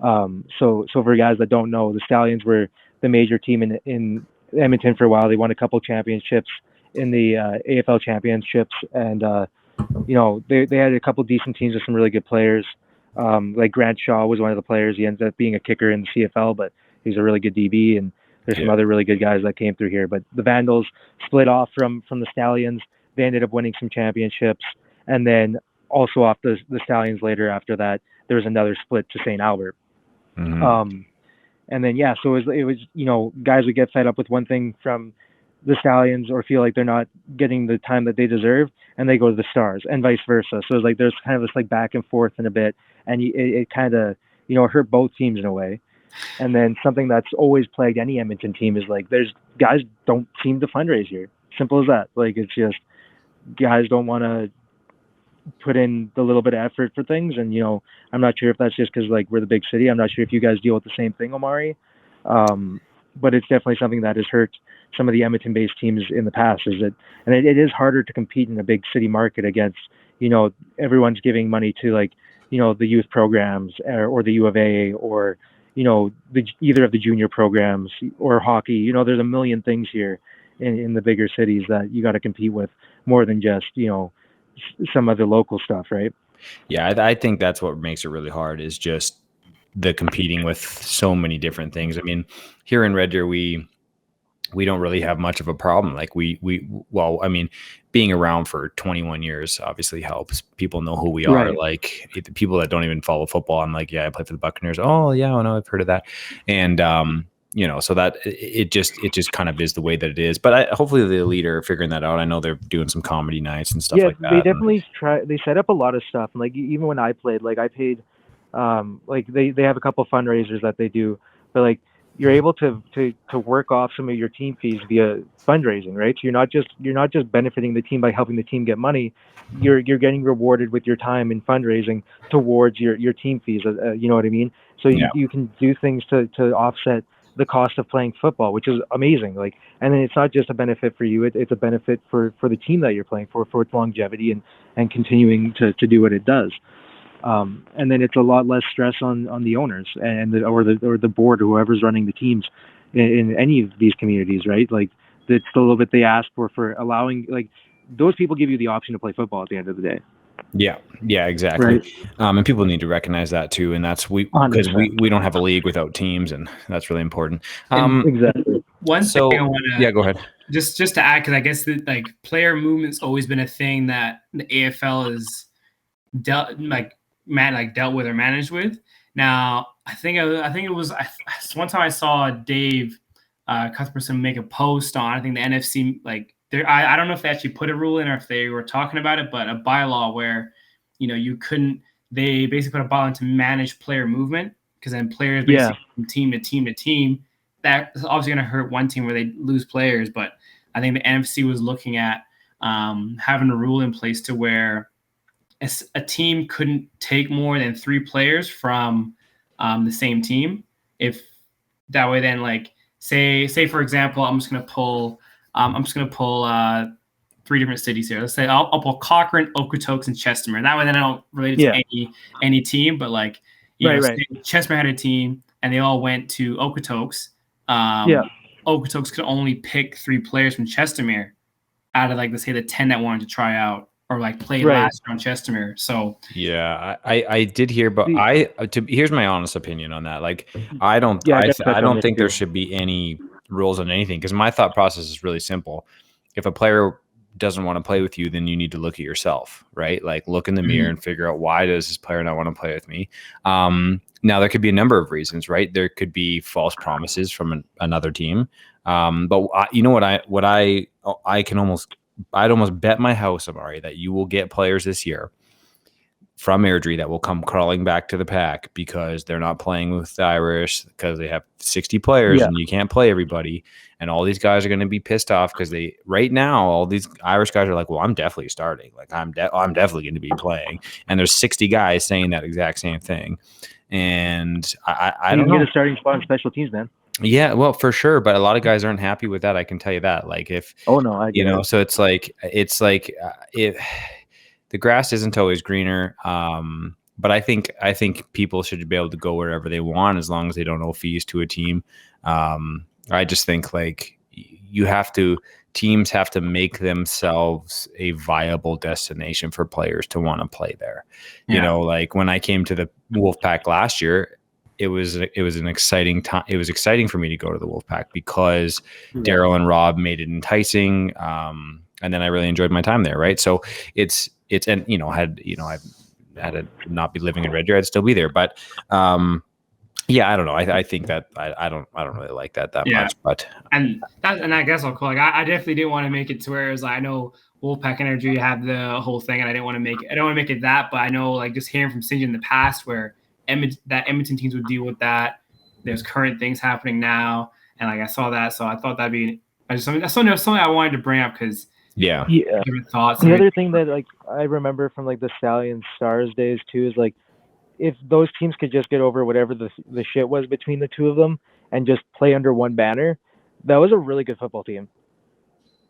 S3: So for guys that don't know, the Stallions were the major team in Edmonton for a while. They won a couple championships in the AFL championships, and they had a couple decent teams with some really good players. Like Grant Shaw was one of the players. He ended up being a kicker in the CFL, but he's a really good DB, and there's some other really good guys that came through here. But the Vandals split off from the Stallions. They ended up winning some championships, and then also off the Stallions later after that, there was another split to St. Albert.
S1: Mm-hmm.
S3: And then so it was guys would get fed up with one thing from the Stallions or feel like they're not getting the time that they deserve, and they go to the Stars, and vice versa. So it's like there's kind of this like back and forth in a bit, and it kind of hurt both teams in a way. And then something that's always plagued any Edmonton team is like there's guys don't seem to fundraise here. Simple as that. Like, it's just guys don't want to put in the little bit of effort for things, and I'm not sure if that's just because like we're the big city. I'm not sure if you guys deal with the same thing, Omari, but it's definitely something that has hurt some of the Edmonton-based teams in the past. And it is harder to compete in a big city market against everyone's giving money to like the youth programs or the U of A or either of the junior programs or hockey. There's a million things here in the bigger cities that you got to compete with more than just some of the local stuff, right?
S1: Yeah, I think that's what makes it really hard, is just the competing with so many different things. I mean, here in Red Deer, we don't really have much of a problem. Like I mean, being around for 21 years obviously helps. People know who we are.
S3: Right.
S1: Like, people that don't even follow football, I'm like, yeah, I play for the Buccaneers. Oh yeah, I know, I've heard of that. And so that it just kind of is the way that it is. But hopefully the elite are figuring that out. I know they're doing some comedy nights and stuff like that.
S3: They definitely try. They set up a lot of stuff. And like even when I played, like I paid, like they have a couple fundraisers that they do, but like you're able to work off some of your team fees via fundraising, right? So you're not just benefiting the team by helping the team get money. You're getting rewarded with your time in fundraising towards your team fees. You know what I mean? So you can do things to offset the cost of playing football, which is amazing. Like, and then it's not just a benefit for you; it's a benefit for the team that you're playing for its longevity and continuing to do what it does. And then it's a lot less stress on the owners or the board or whoever's running the teams in any of these communities, right? Like, it's a little bit they ask for allowing, like, those people give you the option to play football at the end of the day.
S1: Yeah, exactly.
S3: Right.
S1: And people need to recognize that too. And that's because we don't have a league without teams, and that's really important.
S3: Exactly.
S2: One thing I want to
S1: go ahead.
S2: Just to add, because I guess that like player movement's always been a thing that the AFL is dealt with or managed with. Now, I think it was one time I saw Dave Cuthbertson make a post on, I think the NFC, like, I don't know if they actually put a rule in or if they were talking about it, but a bylaw where, you couldn't, they basically put a bylaw to manage player movement, because then players basically from team to team to team, that's obviously going to hurt one team where they lose players. But I think the NFC was looking at having a rule in place to where a team couldn't take more than 3 players from the same team. If that way, then like say for example, I'm just going to pull I'm just gonna pull 3 different cities here. Let's say I'll pull Cochrane, Okotoks, and Chestermere. That way, then I don't relate it to any team, but like
S3: Right.
S2: Chestermere had a team, and they all went to Okotoks. Okotoks could only pick 3 players from Chestermere out of like, let's say, the 10 that wanted to try out or like play last year on Chestermere. So
S1: yeah, I did hear, but here's my honest opinion on that. Like, I don't think there should be any rules on anything, because my thought process is really simple. If a player doesn't want to play with you, then you need to look at yourself, right? Like, look in the mirror and figure out, why does this player not want to play with me? Now there could be a number of reasons, right? There could be false promises from another team. But you know what I'd almost bet my house, Amari, that you will get players this year from Airdrie that will come crawling back to the pack because they're not playing with the Irish, because they have 60 players and you can't play everybody. And all these guys are going to be pissed off because right now, all these Irish guys are like, well, I'm definitely starting. Like, I'm definitely going to be playing. And there's 60 guys saying that exact same thing. And I don't know.
S3: You get a starting spot on special teams, man.
S1: Yeah, well, for sure, but a lot of guys aren't happy with that. I can tell you that. Like, if so it's like if the grass isn't always greener. But I think people should be able to go wherever they want as long as they don't owe fees to a team. I just think, like, teams have to make themselves a viable destination for players to want to play there. Yeah. You know, like when I came to the Wolfpack last year, it was an exciting time. It was exciting for me to go to the Wolfpack because Daryl and Rob made it enticing. And then I really enjoyed my time there. Right. So it's, and, I've had to not be living in Red Deer, I'd still be there. But, yeah, I don't know. I think that I don't really like that much. But
S2: and I guess I'll call. Like, I definitely didn't want to make it to where it's like, I know Wolfpack Energy have the whole thing, and I don't want to make it that. But I know, like, just hearing from Sinjin in the past where Edmonton teams would deal with that. There's current things happening now, and like I saw that, so I thought that'd be something I wanted to bring up because different thoughts.
S3: The other thing that, like, I remember from like the Stallions Stars days too is, like, if those teams could just get over whatever the shit was between the two of them and just play under one banner, that was a really good football team.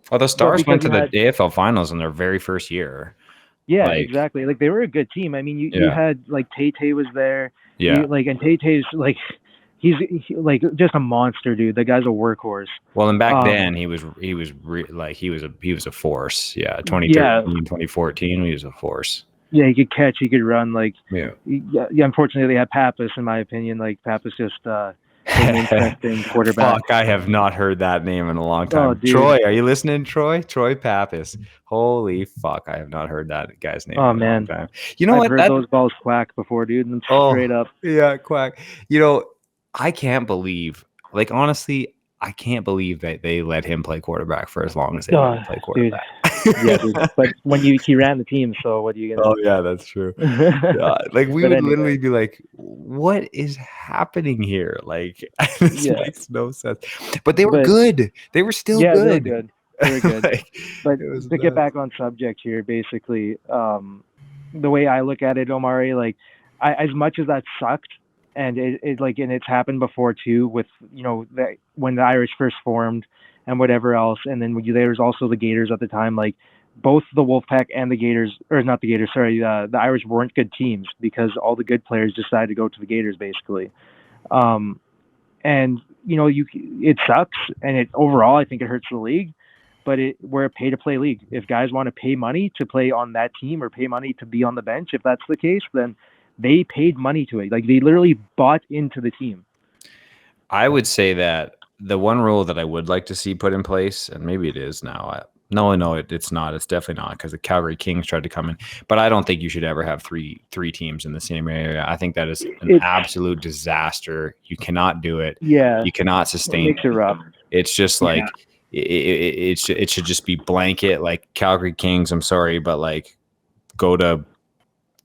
S1: Well, the Stars went to the AFL finals in their very first year.
S3: Yeah, exactly. Like, they were a good team. I mean, you had, like, Tay was there. Yeah. And Tay's, like, he's like just a monster, dude. The guy's a workhorse.
S1: Well, and back then he was a force. Yeah, 2013, 2014, he was a force.
S3: Yeah, he could catch, he could run. Like, unfortunately, they had Pappas, in my opinion. Like, Pappas just an interesting quarterback.
S1: Fuck, I have not heard that name in a long time. Oh, Troy, are you listening, Troy? Troy Pappas. Holy fuck, I have not heard that guy's name in a long time. You know
S3: I've heard those balls quack before, dude. And straight up.
S1: Yeah, quack. You know, I can't believe, like, honestly, I can't believe that they let him play quarterback for as long as they let him play quarterback.
S3: Yeah, dude. But when he ran the team, so what are you gonna do?
S1: Oh yeah, that's true. Like, we would literally be like, what is happening here? Like, this makes no sense. But they were good. They were still good.
S3: They were good. They were good.
S1: Like,
S3: but to get back on subject here, basically, the way I look at it, Omari, like, as much as that sucked, and it's happened before too, with, when the Irish first formed and whatever else, and then there's also the Gators at the time. Like, both the Wolfpack and the Gators, or not the Gators, sorry, the Irish weren't good teams because all the good players decided to go to the Gators, basically. And it sucks, and overall I think it hurts the league. But we're a pay-to-play league. If guys want to pay money to play on that team or pay money to be on the bench, if that's the case, then they paid money to it. Like, they literally bought into the team.
S1: I would say that the one rule that I would like to see put in place, and maybe it is now. No, it's not. It's definitely not, because the Calgary Kings tried to come in. But I don't think you should ever have three teams in the same area. I think that is an absolute disaster. You cannot do it.
S3: Yeah.
S1: You cannot sustain
S3: it. Makes it rough.
S1: It's just like it should just be blanket, like, Calgary Kings, I'm sorry, but, like, go to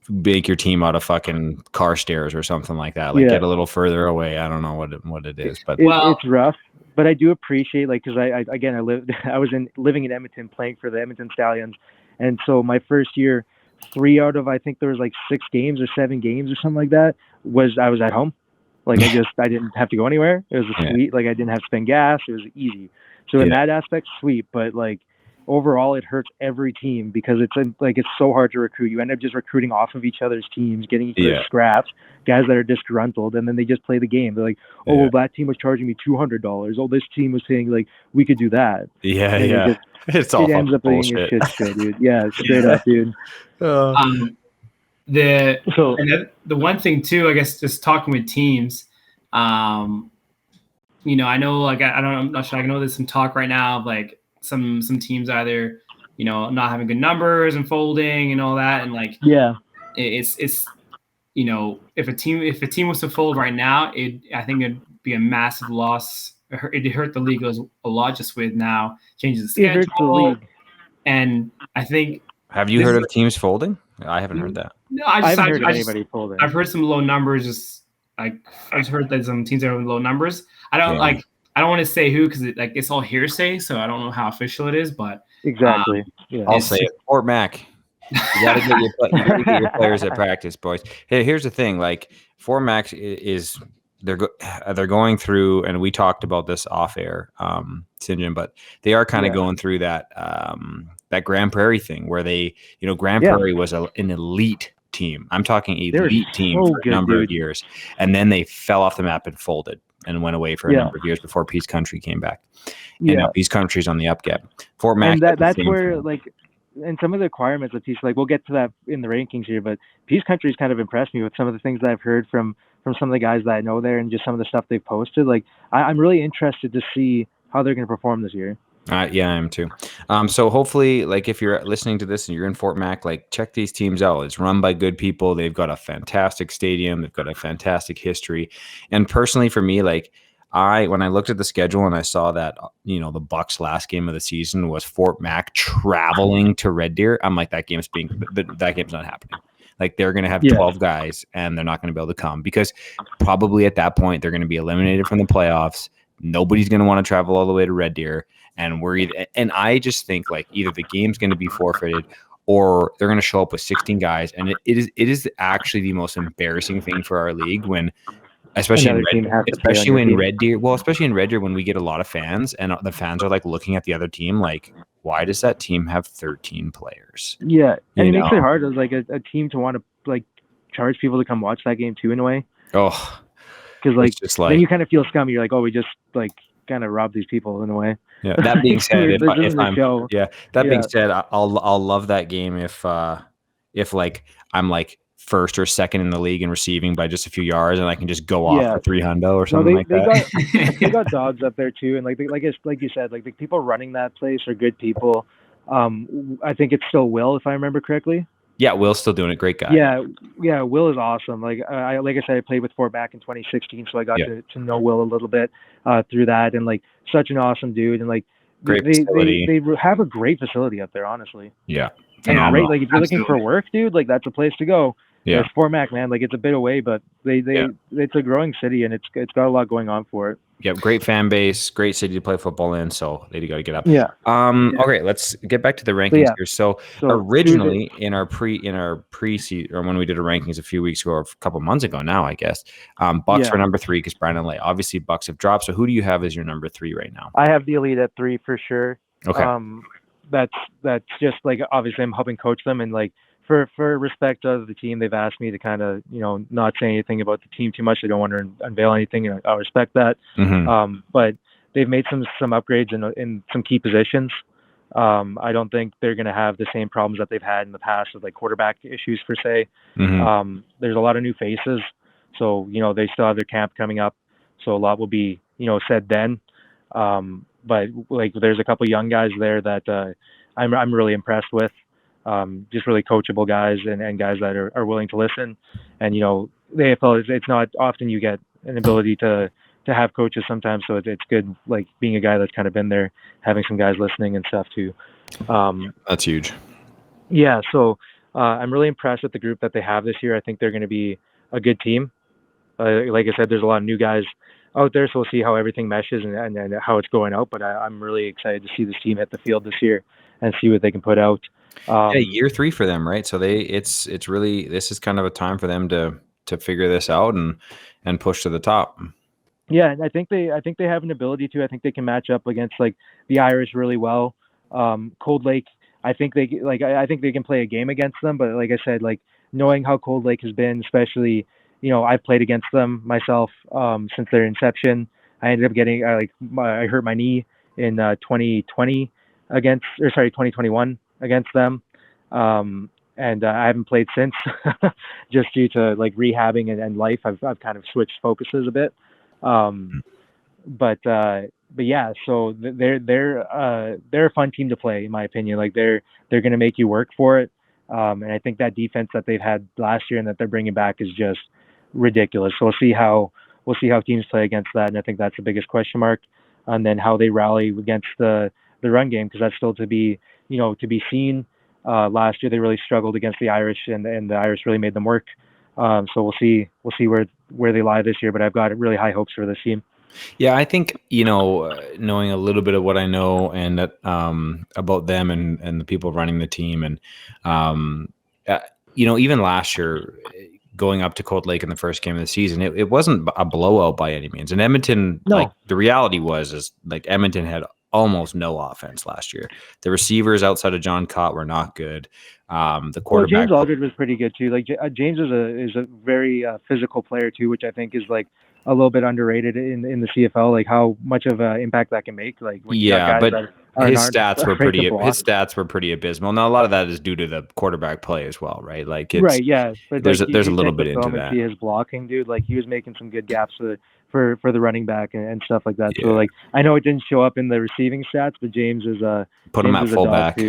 S1: make your team out of fucking car stairs or something like that. Like, get a little further away. I don't know what it is, but
S3: it's rough. But I do appreciate, like, because I was living in Edmonton, playing for the Edmonton Stallions, and so my first year, 3 out of, I think there was like 6 games or 7 games or something like that, I was at home. Like, I didn't have to go anywhere. It was sweet. Like, I didn't have to spend gas. It was easy. So in that aspect, sweet. But like overall, it hurts every team because it's so hard to recruit. You end up just recruiting off of each other's teams, getting each other scraps, guys that are disgruntled, and then they just play the game. They're like, oh, well, that team was charging me $200. Oh, this team was saying like we could do that.
S1: It's all
S3: ends up being a shit show, dude. Yeah, straight up, dude.
S2: The one thing too, I guess, just talking with teams, you know, I know, like, I'm not sure. I know there's some talk right now of like some teams either, you know, not having good numbers and folding and all that, and like, it's you know, if a team was to fold right now, I think it'd be a massive loss. It hurt the league a lot just with now changes the schedule, and I think.
S1: Have you heard of teams folding? I haven't heard that.
S2: No,
S3: I haven't heard of anybody folding.
S2: I've heard some low numbers. Just like I just heard that some teams are with low numbers. I don't want to say who because it's all hearsay, so I don't know how official it is. But
S3: exactly,
S1: I'll say it. Fort Mac. You gotta get your players at practice, boys. Hey, here's the thing: like Fort Mac is they're going through, and we talked about this off air, Sinjin, but they are kind of going through that that Grand Prairie thing where they, you know, Grand Prairie was an elite team. I'm talking elite team for a number of years, and then they fell off the map and folded and went away for a number of years before Peace Country came back. And now Peace Country's on the up get. Fort Mac,
S3: and that's where like. And some of the requirements of Peace, like we'll get to that in the rankings here, but Peace Country's kind of impressed me with some of the things that I've heard from some of the guys that I know there and just some of the stuff they've posted. Like I'm really interested to see how they're going to perform this year.
S1: Yeah, I am too. So hopefully, like if you're listening to this and you're in Fort Mac, like check these teams out. It's run by good people. They've got a fantastic stadium. They've got a fantastic history. And personally for me, like when I looked at the schedule and I saw that, you know, the Bucks' last game of the season was Fort Mac traveling to Red Deer, I'm like, that game's not happening. Like they're going to have 12 guys and they're not going to be able to come because probably at that point they're going to be eliminated from the playoffs. Nobody's going to want to travel all the way to Red Deer, and and I just think like either the game's going to be forfeited or they're going to show up with 16 guys, and it is actually the most embarrassing thing for our league when. Especially in Red Deer when we get a lot of fans and the fans are like looking at the other team like, why does that team have 13 players?
S3: Yeah, and it makes it hard as like a team to want to like charge people to come watch that game too in a way.
S1: Oh,
S3: because like then you kind of feel scummy. You're like, oh, we just like kind of rob these people in a way.
S1: Yeah. That being said, being said, I'll love that game if like I'm like first or second in the league in receiving by just a few yards, and I can just go off for $300 or something that.
S3: They got dogs up there too, and like you said, like the people running that place are good people. I think it's still Will, if I remember correctly.
S1: Yeah, Will's still doing it. Great guy.
S3: Yeah, Will is awesome. Like I said, I played with Fort back in 2016, so I got to know Will a little bit through that, and like such an awesome dude, and like they have a great facility up there, honestly.
S1: Yeah.
S3: And great, like if you're looking for work, dude, like that's a place to go. Yeah, it's Fort Mac, man. Like it's a bit away, but it's a growing city and it's got a lot going on for it.
S1: Yeah, great fan base, great city to play football in. So they got to get up.
S3: Yeah.
S1: Okay, let's get back to the rankings here. So originally in our pre-season, or when we did a rankings a few weeks ago, or a couple months ago now, I guess, Bucks were number 3 because Brandon Lay. Obviously, Bucks have dropped. So who do you have as your number 3 right now?
S3: I have the Elite at 3 for sure.
S1: Okay.
S3: That's just like obviously I'm helping coach them and like. For respect of the team, they've asked me to kind of, you know, not say anything about the team too much. They don't want to unveil anything, and I'll respect that.
S1: Mm-hmm.
S3: But they've made some upgrades in some key positions. I don't think they're going to have the same problems that they've had in the past with like quarterback issues per se.
S1: Mm-hmm.
S3: There's a lot of new faces, so you know they still have their camp coming up, so a lot will be said then. But like there's a couple young guys there that I'm really impressed with. Just really coachable guys and guys that are willing to listen. And, the AFL, it's not often you get an ability to have coaches sometimes. So it's good, like being a guy that's kind of been there, having some guys listening and stuff too.
S1: That's huge.
S3: Yeah. So I'm really impressed with the group that they have this year. I think they're going to be a good team. Like I said, there's a lot of new guys out there, so we'll see how everything meshes and how it's going out. But I'm really excited to see this team hit the field this year and see what they can put out.
S1: Year 3 for them, right? So it's really, this is kind of a time for them to figure this out and push to the top.
S3: Yeah, and I think they have an ability to. I think they can match up against like the Irish really well. Cold Lake, I think they like. I think they can play a game against them. But like I said, like knowing how Cold Lake has been, especially I've played against them myself since their inception. I ended up getting I hurt my knee in 2020 against, or sorry, 2021 against them. And I haven't played since, just due to like rehabbing and life. I've kind of switched focuses a bit. Um, but yeah, so they're a fun team to play in my opinion. Like they're going to make you work for it. And I think that defense that they've had last year and that they're bringing back is just ridiculous. So we'll see how teams play against that, and I think that's the biggest question mark. And then how they rally against the run game, because that's still to be seen. Last year they really struggled against the Irish, and the Irish really made them work. So we'll see where they lie this year, but I've got really high hopes for this team.
S1: Yeah, I think knowing a little bit of what I know and about them and the people running the team, and even last year, going up to Cold Lake in the first game of the season, it wasn't a blowout by any means. And Edmonton,
S3: No.
S1: like the reality is like Edmonton had almost no offense last year. The receivers outside of John Cott were not good. The quarterback,
S3: James Aldridge was pretty good too. Like James is a very physical player too, which I think is like a little bit underrated in the CFL. Like how much of an impact that can make. Like when you got guys that
S1: his stats were pretty abysmal. Now a lot of that is due to the quarterback play as well, right? Like
S3: right, yeah. But
S1: there's
S3: like,
S1: a little bit into that.
S3: See his blocking, dude. Like he was making some good gaps for the running back and stuff like that.
S1: Yeah.
S3: So like I know it didn't show up in the receiving stats, but James is
S1: put him at fullback.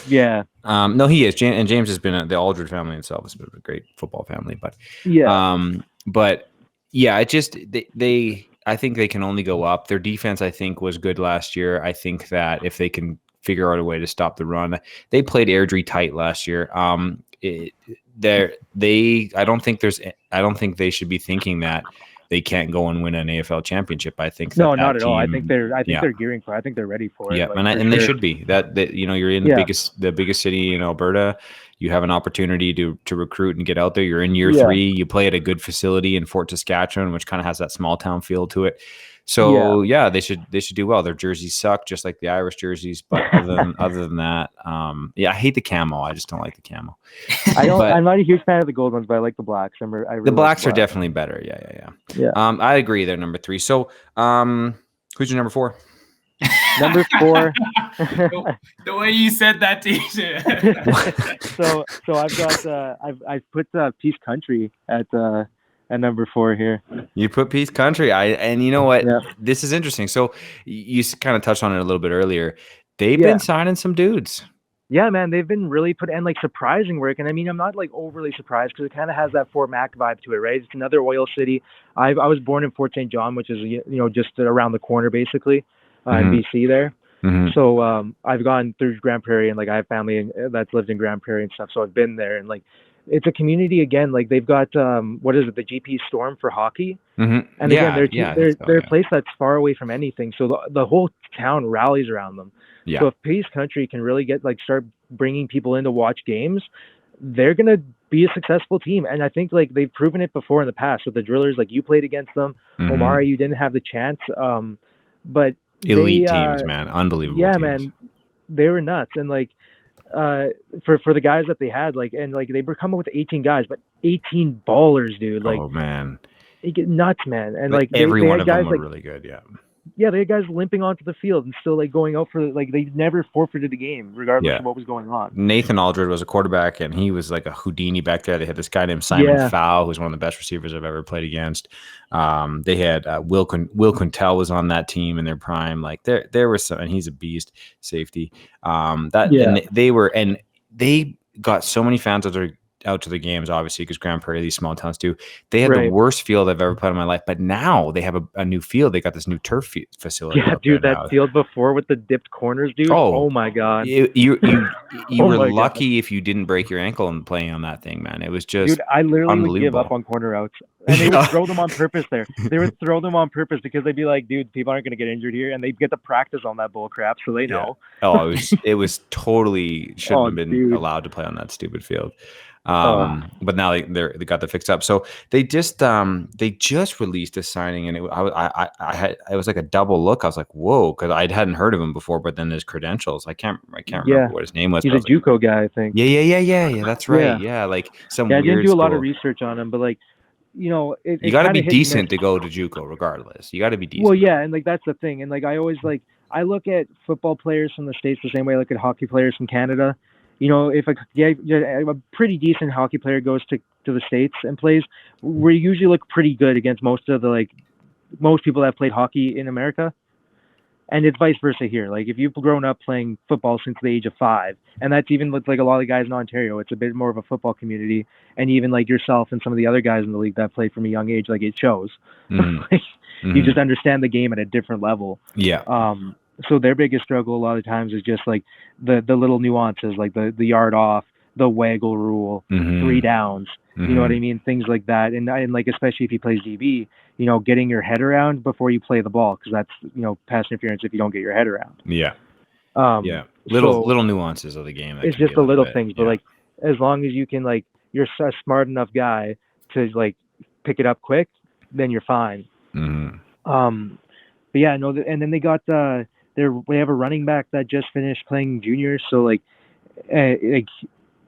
S3: Yeah.
S1: No, he is. And James has been the Aldridge family itself has been a great football family, but
S3: yeah.
S1: But yeah, it just I think they can only go up. Their defense, I think, was good last year. I think that if they can figure out a way to stop the run, they played Airdrie tight last year. I don't think they should be thinking that they can't go and win an AFL championship. I think
S3: no, not at all. I think they're gearing for it. I think they're ready for it.
S1: Yeah, and they should be. That you're in the biggest city in Alberta. You have an opportunity to recruit and get out there. You're in year 3. You play at a good facility in Fort Saskatchewan, which kind of has that small town feel to it. So they should do well. Their jerseys suck, just like the Irish jerseys. But other than that, I hate the camo. I just don't like the camo.
S3: I'm not a huge fan of the gold ones, but I like the blacks.
S1: The blacks are definitely better. Yeah. I agree. They're number 3. So, who's your number 4?
S3: Number 4.
S2: The way you said that, TJ.
S3: so I've got I've put Peace Country at number 4 here.
S1: You put Peace Country. And you know what? Yeah. This is interesting. So you kind of touched on it a little bit earlier. They've been signing some dudes.
S3: Yeah, man, they've been really like surprising work. And I mean, I'm not like overly surprised because it kind of has that Fort Mac vibe to it, right? It's another oil city. I was born in Fort St. John, which is just around the corner basically. In BC there. Mm-hmm. So I've gone through Grand Prairie, and like I have family that's lived in Grand Prairie and stuff. So I've been there, and like it's a community again. Like they've got what is it, the GP Storm for hockey, and again they're a place that's far away from anything. So the whole town rallies around them. Yeah. So if Peace Country can really start bringing people in to watch games, they're gonna be a successful team. And I think like they've proven it before in the past with the Drillers. Like you played against them, Omari, you didn't have the chance, but
S1: elite teams, man, unbelievable.
S3: Yeah,
S1: teams.
S3: Man, they were nuts, and like for the guys that they had, like they were coming with 18 guys, but 18 ballers, dude. Like,
S1: oh man,
S3: they get nuts, man, and like
S1: every one of
S3: guys
S1: them were really good.
S3: Yeah, they had guys limping onto the field and still like going out for like they never forfeited the game regardless of what was going on.
S1: Nathan Aldred was a quarterback and he was like a Houdini back there. They had this guy named Simon Fowl, who's one of the best receivers I've ever played against. They had Will Quintel was on that team in their prime. Like there was some, and he's a beast safety. And they got so many fans out to the games, obviously, because Grand Prairie, these small towns do. They had the worst field I've ever played in my life, but now they have a new field. They got this new turf facility.
S3: Yeah, dude, that field before with the dipped corners, dude. Oh my god,
S1: you were lucky if you didn't break your ankle and playing on that thing, man. It was just,
S3: dude, I literally would give up on corner routes, and they would throw them on purpose. They would throw them on purpose because they'd be like, dude, people aren't going to get injured here, and they'd get to practice on that bull crap, so they know.
S1: Oh, it was totally shouldn't have been allowed to play on that stupid field. But now they got that fixed up. So they just released a signing, and it was like a double look. I was like, whoa, because I hadn't heard of him before. But then his credentials, I can't remember what his name was.
S3: He's a JUCO guy, I think.
S1: Yeah. That's right. Yeah, like some.
S3: I
S1: weird
S3: didn't do a lot
S1: school.
S3: of research on him, but like, you
S1: got to be decent to go to JUCO, regardless. You got to be decent.
S3: Well, yeah, and like that's the thing, and like I always I look at football players from the States the same way I look at hockey players from Canada. If a pretty decent hockey player goes to the States and plays, we usually look pretty good against most people that have played hockey in America. And it's vice versa here. Like if you've grown up playing football since the age of 5, and that's even with like a lot of guys in Ontario, it's a bit more of a football community. And even like yourself and some of the other guys in the league that played from a young age, like it shows. You just understand the game at a different level.
S1: Yeah.
S3: So their biggest struggle a lot of times is just like the little nuances, like the yard off, the waggle rule, 3 downs. You know what I mean? Things like that. And like, especially if he plays DB, getting your head around before you play the ball, because that's, pass interference if you don't get your head around.
S1: Yeah. Little nuances of the game.
S3: It's just the little things. But like, as long as you can, like, you're a smart enough guy to like pick it up quick, then you're fine. But yeah, no, and then they got they have a running back that just finished playing juniors. So like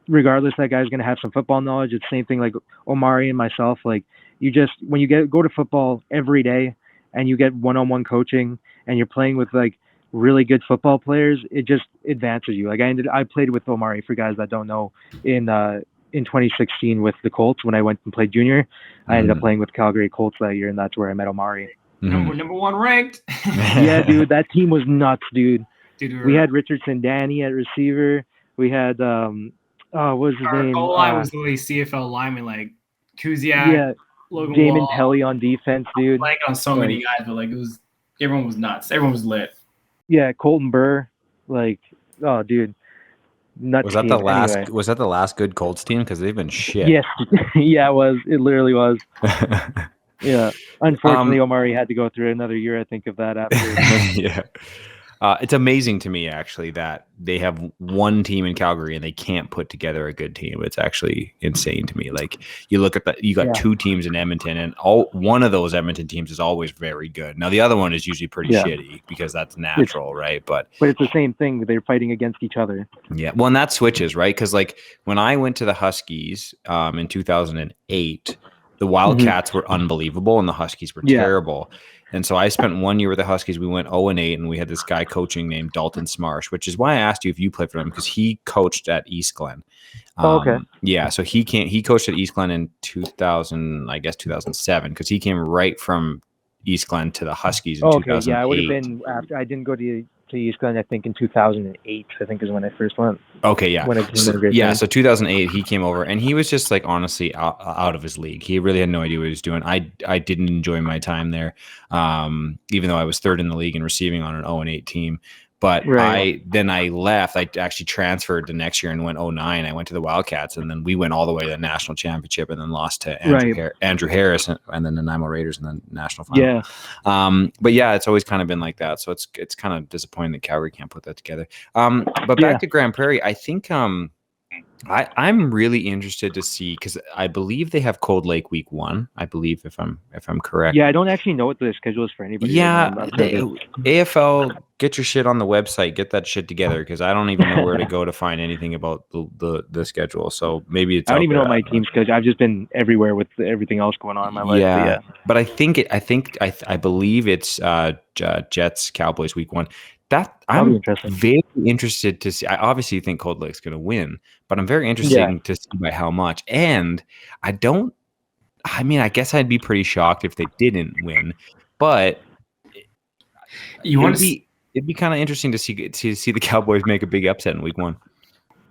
S3: regardless, that guy's going to have some football knowledge. It's the same thing like Omari and myself. Like when you go to football every day and you get one-on-one coaching and you're playing with like really good football players, it just advances you. Like I played with Omari, for guys that don't know, in 2016 with the Colts when I went and played junior. I ended up playing with Calgary Colts that year, and that's where I met Omari.
S2: We're number 1 ranked.
S3: Yeah, dude, that team was nuts, dude. We had Richardson Danny at receiver. We had what was his name?
S2: O-line was literally CFL lineman, like Kuziak.
S3: Yeah,
S2: Logan
S3: Jamin
S2: Wall.
S3: Pelly on defense, dude.
S2: Like on so many guys, but like everyone was nuts. Everyone was lit.
S3: Yeah, Colton Burr, like, oh, dude, nuts.
S1: Was that the last?
S3: Anyway.
S1: Was that the last good Colts team? Because they've been shit.
S3: Yes, yeah, it was. It literally was. Yeah, unfortunately, Omari had to go through another year, I think, of that after.
S1: Yeah. It's amazing to me, actually, that they have one team in Calgary and they can't put together a good team. It's actually insane to me. Like, you look at that, you got 2 teams in Edmonton, and one of those Edmonton teams is always very good. Now, the other one is usually pretty shitty because that's natural, right? But
S3: it's the same thing. They're fighting against each other. Yeah.
S1: Well, and that switches, right? Because like when I went to the Huskies in 2008, the Wildcats were unbelievable and the Huskies were terrible. And so I spent 1 year with the Huskies. We went 0-8, and we had this guy coaching named Dalton Smarsh, which is why I asked you if you played for him, because he coached at East Glen.
S3: Okay.
S1: Yeah, so he coached at East Glen in 2007, because he came right from East Glen to the Huskies in 2008.
S3: Yeah, I would have been after. I didn't go to East Glen, I think in 2008, I think is when I first went.
S1: Okay, yeah.
S3: When
S1: so 2008, he came over, and he was just like, honestly, out of his league. He really had no idea what he was doing. I didn't enjoy my time there, even though I was 3rd in the league in receiving on an 0-8 team. But I left. I actually transferred the next year and went 0-9. I went to the Wildcats, and then we went all the way to the national championship, and then lost to Andrew Harris, and then the Nanaimo Raiders in the national final.
S3: Yeah.
S1: But yeah, it's always kind of been like that. So it's kind of disappointing that Calgary can't put that together. But back to Grand Prairie, I think I'm really interested to see, because I believe they have Cold Lake week 1. I believe if I'm correct.
S3: Yeah, I don't actually know what the schedule is for anybody.
S1: Yeah, AFL, get your shit on the website. Get that shit together, because I don't even know where to go to find anything about the schedule. So maybe it's.
S3: I don't even know my team schedule. I've just been everywhere with everything else going on in my life.
S1: Yeah, but I believe it's Jets Cowboys week 1. That I'm very interested to see. I obviously think Cold Lake's going to win, but I'm very interested to see by how much. And I guess I'd be pretty shocked if they didn't win, but it'd be kind of interesting to see the Cowboys make a big upset in week 1.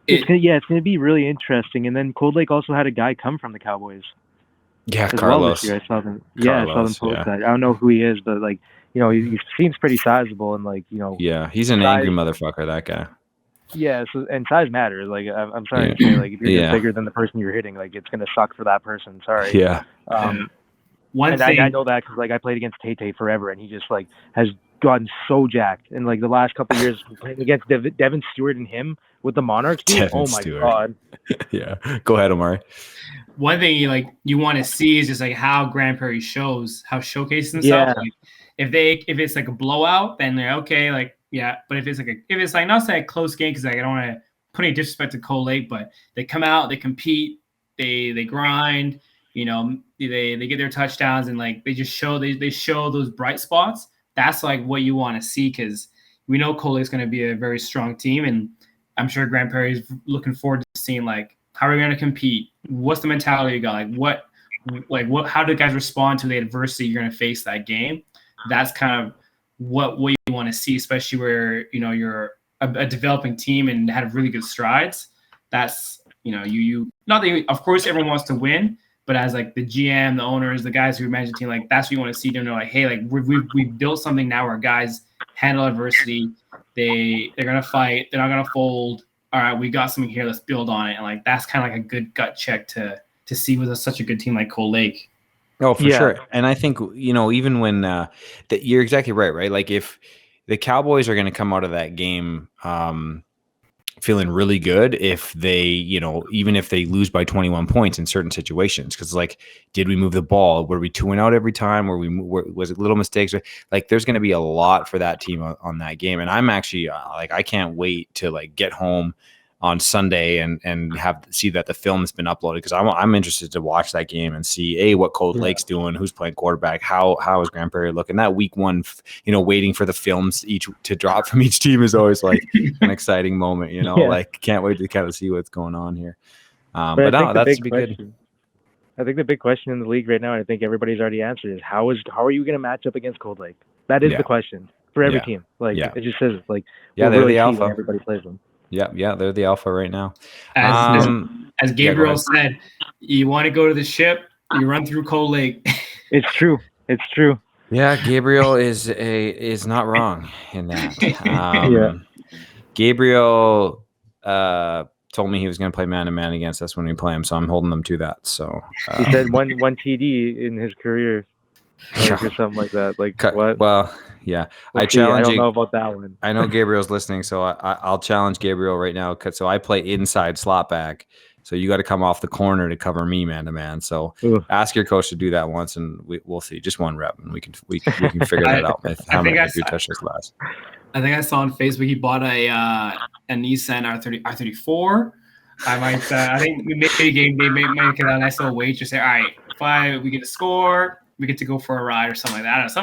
S3: It's going to be really interesting. And then Cold Lake also had a guy come from the Cowboys.
S1: Yeah, Carlos.
S3: I saw them. I saw them post that. I don't know who he is, but like, he seems pretty sizable, and like,
S1: Yeah, he's an angry motherfucker, that guy.
S3: Yeah, so, and size matters. Like, I'm sorry to say, like, if you're just bigger than the person you're hitting, like, it's gonna suck for that person. Sorry.
S1: Yeah.
S3: I know that because like I played against Tay forever, and he just like has gotten so jacked. And like the last couple of years playing against Devin Stewart and him with the Monarchs, dude,
S1: Devin
S3: oh my
S1: Stewart.
S3: God.
S1: Yeah. Go ahead, Omari.
S2: One thing you want to see is just like how Grand Prairie showcases themselves.
S3: Yeah.
S2: Like if it's like a blowout, then they're okay. Like, yeah. But if it's like not saying a close game, because like I don't want to put any disrespect to Cold Lake, but they come out, they compete, they grind, they get their touchdowns, and like they just show they show those bright spots. That's like what you want to see, because we know Cold Lake's going to be a very strong team, and I'm sure Grand Prairie is looking forward to seeing like how are we going to compete? What's the mentality you got? How do guys respond to the adversity you're going to face that game? That's kind of what you want to see, especially where you're a developing team and had really good strides. That's you not that of course everyone wants to win, but as like the GM, the owners, the guys who manage the team, like that's what you want to see them know. Like, hey, like we've built something now where guys handle adversity. They're gonna fight. They're not gonna fold. All right, we got something here. Let's build on it. And like that's kind of like a good gut check to see with such a good team like Cold Lake.
S1: Oh, for sure. And I think even when you're exactly right. Like if the Cowboys are going to come out of that game feeling really good, if they even if they lose by 21 points in certain situations, because like, did we move the ball? Were we 2-0 every time? Was it little mistakes? Like there's going to be a lot for that team on that game, and I'm actually I can't wait to like get home on Sunday and see that the film has been uploaded, because I'm interested to watch that game and see what Cold Lake's doing, who's playing quarterback, how is Grand Prairie looking. That week one, waiting for the films each to drop from each team is always like an exciting moment. Like can't wait to kind of see what's going on here. But no, that's be good.
S3: I think the big question in the league right now, and I think everybody's already answered, is how are you going to match up against Cold Lake? That is the question for every team. Like it just says like
S1: they're
S3: really
S1: the alpha.
S3: Everybody plays them.
S1: Yeah, they're the alpha right now.
S2: As Gabriel said, you want to go to the ship, you run through Cold Lake.
S3: It's true.
S1: Yeah, Gabriel is not wrong in that. Gabriel told me he was going to play man-to-man against us when we play him, so I'm holding them to that. So
S3: he said one TD in his career, or something like that. Like what?
S1: Well, yeah,
S3: I challenge. I don't know about that one.
S1: I know Gabriel's listening, so I'll challenge Gabriel right now. So I play inside slot back. So you got to come off the corner to cover me man to man. So ask your coach to do that once, and we'll see. Just one rep, and we can figure that out. How many touches last?
S2: I think I saw on Facebook he bought a Nissan R34. I might. I think maybe a game they might get a nice little wage to say, all right, if we get a score, we get to go for a ride or something like that.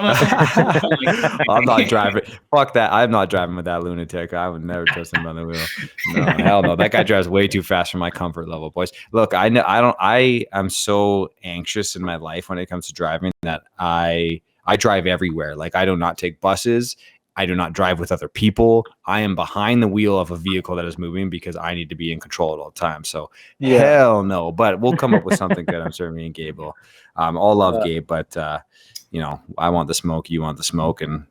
S1: I'm not driving. Fuck that. I'm not driving with that lunatic. I would never trust him on the wheel. No, hell no. That guy drives way too fast for my comfort level, boys. Look, I am so anxious in my life when it comes to driving that I drive everywhere. Like I do not take buses. I do not drive with other people. I am behind the wheel of a vehicle that is moving because I need to be in control at all times. So hell no. But we'll come up with something good. I'm sure me and Gabe will. All love Gabe, but I want the smoke. You want the smoke, and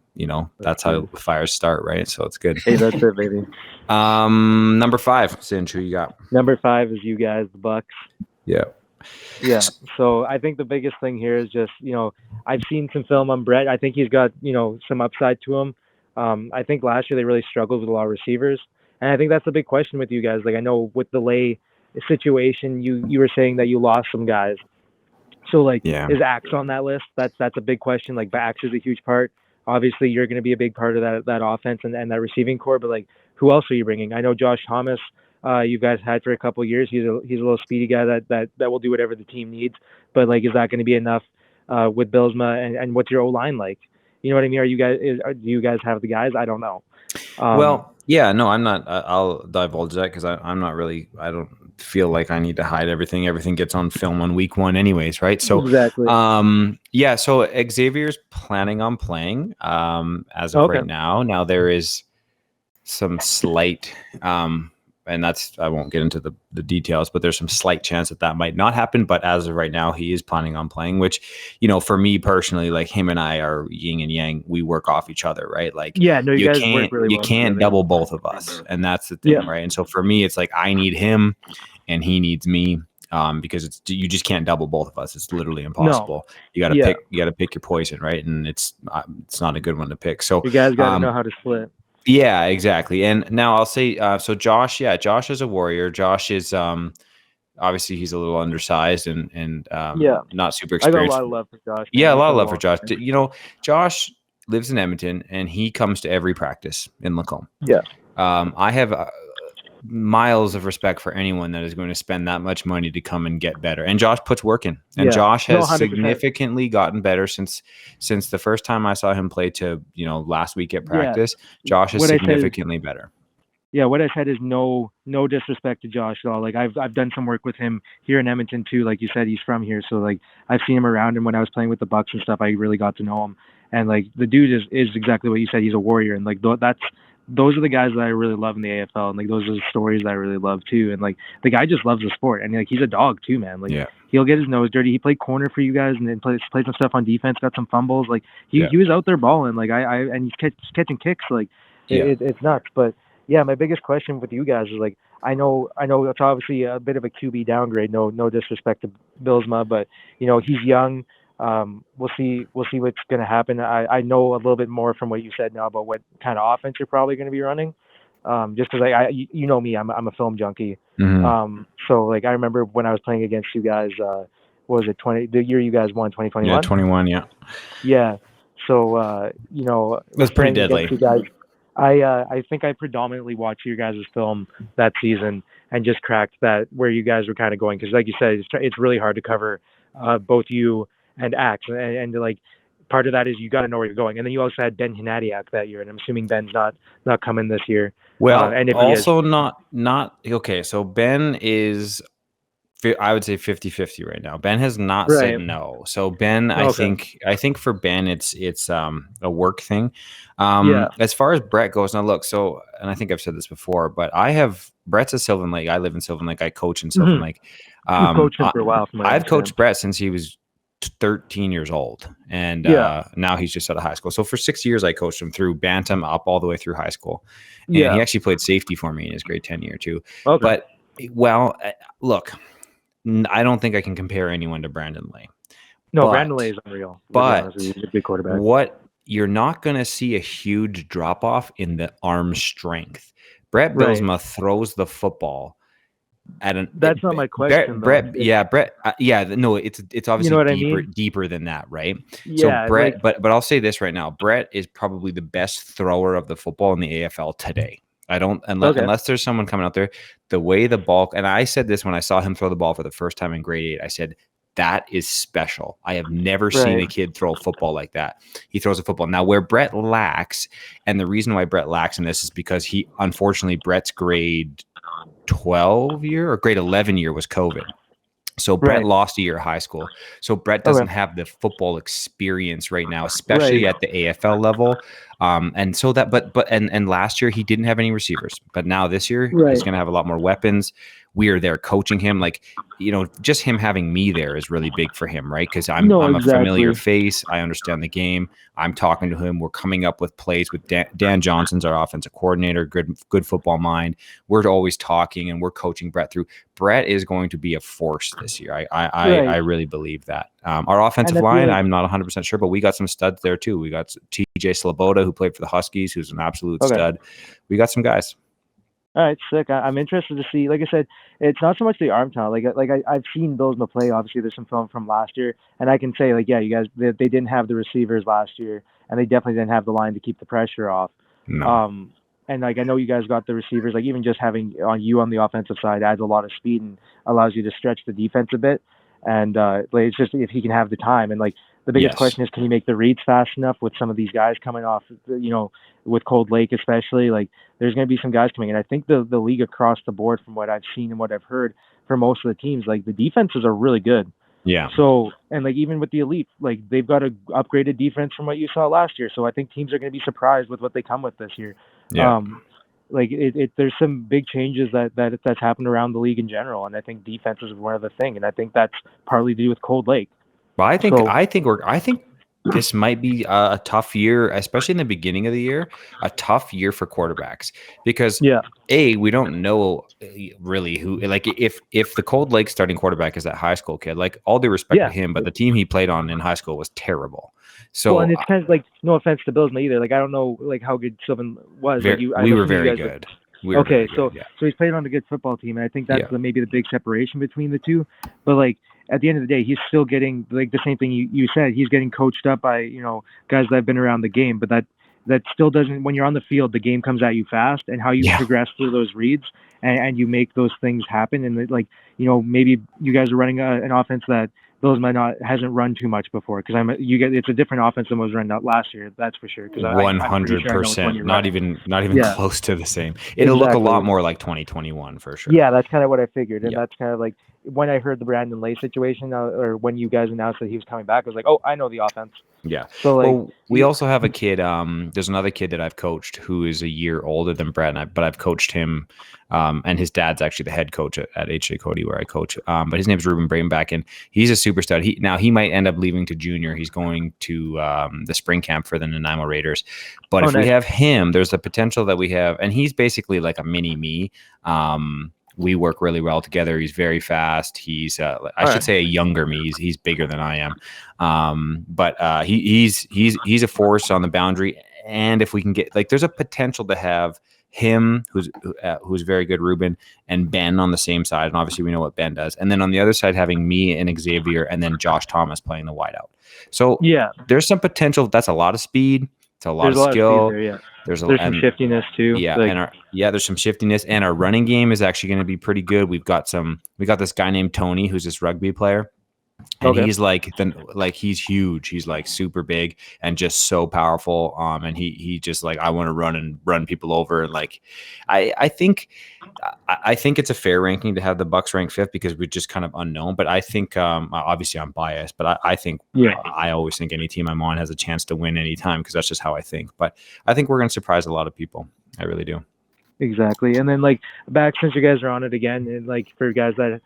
S1: that's how fires start, right? So it's good.
S3: Hey, that's it, baby.
S1: Number 5, Cinch, who you got?
S3: Number 5 is you guys, the Bucks.
S1: Yeah.
S3: Yeah. So I think the biggest thing here is just I've seen some film on Brett. I think he's got some upside to him. I think last year they really struggled with a lot of receivers, and I think that's the big question with you guys. Like I know with the Lay situation, you were saying that you lost some guys. So is Axe on that list? That's a big question. Like Axe is a huge part. Obviously, you're going to be a big part of that offense and that receiving core. But who else are you bringing? I know Josh Thomas. You guys had for a couple of years. He's a little speedy guy that will do whatever the team needs. But is that going to be enough with Bilsma? And what's your O-line like? You know what I mean? Do you guys have the guys? I don't know.
S1: Well, yeah, no, I'm not. I'll divulge that because I'm not really. I don't feel like I need to hide everything. Everything gets on film on week 1, anyways, right? So
S3: exactly.
S1: Yeah. So Xavier's planning on playing as of right now. Now there is some slight. And I won't get into the details, but there's some slight chance that might not happen. But as of right now, he is planning on playing, which, for me personally, like him and I are yin and yang. We work off each other, right? You guys work really well. You can't double both of us. And that's the thing, right? And so for me, it's like I need him and he needs me. because you just can't double both of us. It's literally impossible. You got to
S3: Yeah.
S1: pick your poison, right? And it's not a good one to pick. So
S3: You guys got to know how to split.
S1: Yeah, exactly. And now I'll say, so Josh is a warrior. Josh is obviously he's a little undersized and not super
S3: I got a
S1: experienced.
S3: lot of love for Josh.
S1: Yeah, a
S3: man.
S1: lot
S3: He's
S1: of
S3: so
S1: love for
S3: long,
S1: Josh.
S3: man.
S1: You know, Josh lives in Edmonton and he comes to every practice in Lacombe.
S3: Yeah.
S1: I have miles of respect for anyone that is going to spend that much money to come and get better. And Josh puts work in. And Josh has
S3: 100%.
S1: significantly gotten better since the first time I saw him play to, last week at practice. Josh is significantly better.
S3: Yeah, what I said is no disrespect to Josh at all. Like I've done some work with him here in Edmonton too. Like you said, he's from here, so like I've seen him around, and when I was playing with the Bucks and stuff, I really got to know him. And like the dude is exactly what you said. He's a warrior, and like those are the guys that I really love in the AFL, and like those are the stories that I really love too. And like the guy just loves the sport, and like he's a dog too, man. Like he'll get his nose dirty. He played corner for you guys, and then played some stuff on defense. Got some fumbles. Like he was out there balling. Like and he's catching kicks. Like it's nuts. But yeah, my biggest question with you guys is like I know it's obviously a bit of a QB downgrade. No disrespect to Billsma, but he's young. We'll see what's going to happen. I know a little bit more from what you said now about what kind of offense you're probably going to be running. Just because you know me, I'm a film junkie.
S1: Mm-hmm.
S3: So like I remember when I was playing against you guys. What was it, the year you guys won, 2021?
S1: Yeah, 21. Yeah.
S3: Yeah. So
S1: it was pretty deadly.
S3: You guys, I think I predominantly watched your guys' film that season and just cracked that where you guys were kind of going, because like you said, it's really hard to cover both you and Axe, and like part of that is you got to know where you're going. And then you also had Ben Hinadiak that year, and I'm assuming Ben's not coming this year.
S1: Well,
S3: and if
S1: also not okay. So Ben is, I would say 50-50 right now. Ben has not said no. So Ben, I think for Ben, it's a work thing. As far as Brett goes, now look, so, and I think I've said this before, but Brett's a Sylvan Lake. I live in Sylvan Lake. I coach in Sylvan Lake.
S3: You've coached him for a while.
S1: I've coached Brett since he was 13 years old, and now he's just out of high school. So for 6 years, I coached him through bantam up all the way through high school. And he actually played safety for me in his grade 10 year too.
S3: Okay.
S1: But look, I don't think I can compare anyone to Brandon Lay.
S3: No, Brandon Lay is unreal.
S1: But
S3: he's a big quarterback.
S1: What you're not going to see a huge drop off in the arm strength. Brett Bylsma throws the football at an.
S3: That's not my question.
S1: Brett. No, it's obviously deeper than that, right?
S3: Yeah.
S1: So Brett, but I'll say this right now: Brett is probably the best thrower of the football in the AFL today. Unless there's someone coming out there, the way the ball, and I said this when I saw him throw the ball for the first time in grade 8, I said, that is special. I have never seen a kid throw a football like that. He throws a football. Now where Brett lacks, and the reason why Brett lacks in this is because unfortunately Brett's grade 12 year or grade 11 year was COVID. So Brett lost a year of high school. So Brett doesn't have the football experience right now, especially at the AFL level. And so that, but last year he didn't have any receivers, but now this year he's going to have a lot more weapons. We are there coaching him. Like, just him having me there is really big for him, right? Because I'm a familiar face. I understand the game. I'm talking to him. We're coming up with plays with Dan Johnson's our offensive coordinator, good football mind. We're always talking and we're coaching Brett through. Brett is going to be a force this year. I really believe that. Our offensive line, I'm not 100% sure, but we got some studs there too. We got TJ Sloboda, who played for the Huskies, who's an absolute stud. We got some guys.
S3: All right, sick. I'm interested to see. Like I said, it's not so much the arm talent. I've seen Bylsma play. Obviously, there's some film from last year, and I can say, you guys, they didn't have the receivers last year, and they definitely didn't have the line to keep the pressure off.
S1: No.
S3: And I know you guys got the receivers. Even just having on the offensive side adds a lot of speed and allows you to stretch the defense a bit. And it's just if he can have the time. And the biggest question is, can you make the reads fast enough with some of these guys coming off? With Cold Lake especially, there's going to be some guys coming in. I think the league across the board, from what I've seen and what I've heard for most of the teams, the defenses are really good.
S1: Yeah.
S3: So, and even with the elite, they've got a upgraded defense from what you saw last year. So I think teams are going to be surprised with what they come with this year.
S1: Yeah.
S3: There's some big changes that's happened around the league in general, and I think defense is one of the thing, and I think that's partly to do with Cold Lake.
S1: Well, I think this might be a tough year, especially in the beginning of the year, a tough year for quarterbacks because we don't know really who, like if the Cold Lake starting quarterback is that high school kid, like all due respect to him, but the team he played on in high school was terrible. So
S3: and it's kind of like, no offense to Bills either. Like I don't know like how good Sylvan was.
S1: We were very good.
S3: So he's played on a good football team, and I think that's maybe the big separation between the two. But like at the end of the day, he's still getting like the same thing you said. He's getting coached up by guys that have been around the game, but that still doesn't. When you're on the field, the game comes at you fast, and how you progress through those reads and you make those things happen. And like maybe you guys are running an offense that Bills hasn't run too much before, because it's a different offense than was run out last year. That's for sure.
S1: 100%, not even close to the same. It'll look a lot more like 2021 for sure.
S3: Yeah, that's kind of what I figured, and that's kind of like when I heard the Brandon Lay situation, or when you guys announced that he was coming back, I was like, oh, I know the offense.
S1: Yeah. So we also have a kid. There's another kid that I've coached who is a year older than Brett, but I've coached him. And his dad's actually the head coach at HJ Cody, where I coach. But his name's Ruben Brainback, and he's a super stud. He might end up leaving to junior. He's going to the spring camp for the Nanaimo Raiders. But if we have him, there's the potential that we have, and he's basically like a mini me. We work really well together. He's very fast. He's I should say a younger me. He's bigger than I am. But he's a force on the boundary. And if we can get there's a potential to have him, who's very good, Ruben, and Ben on the same side, and obviously we know what Ben does. And then on the other side, having me and Xavier, and then Josh Thomas playing the wideout. So there's some potential. That's a lot of speed. It's a lot of skill. There's some
S3: shiftiness too.
S1: There's some shiftiness, and our running game is actually going to be pretty good. We got this guy named Tony, who's this rugby player. And he's he's huge. He's like super big and just so powerful. And he just I want to run people over. And I think it's a fair ranking to have the Bucks ranked 5th because we're just kind of unknown. But I think obviously I'm biased, but I think I always think any team I'm on has a chance to win anytime because that's just how I think. But I think we're going to surprise a lot of people. I really do.
S3: Exactly. And then back, since you guys are on it again, and for guys that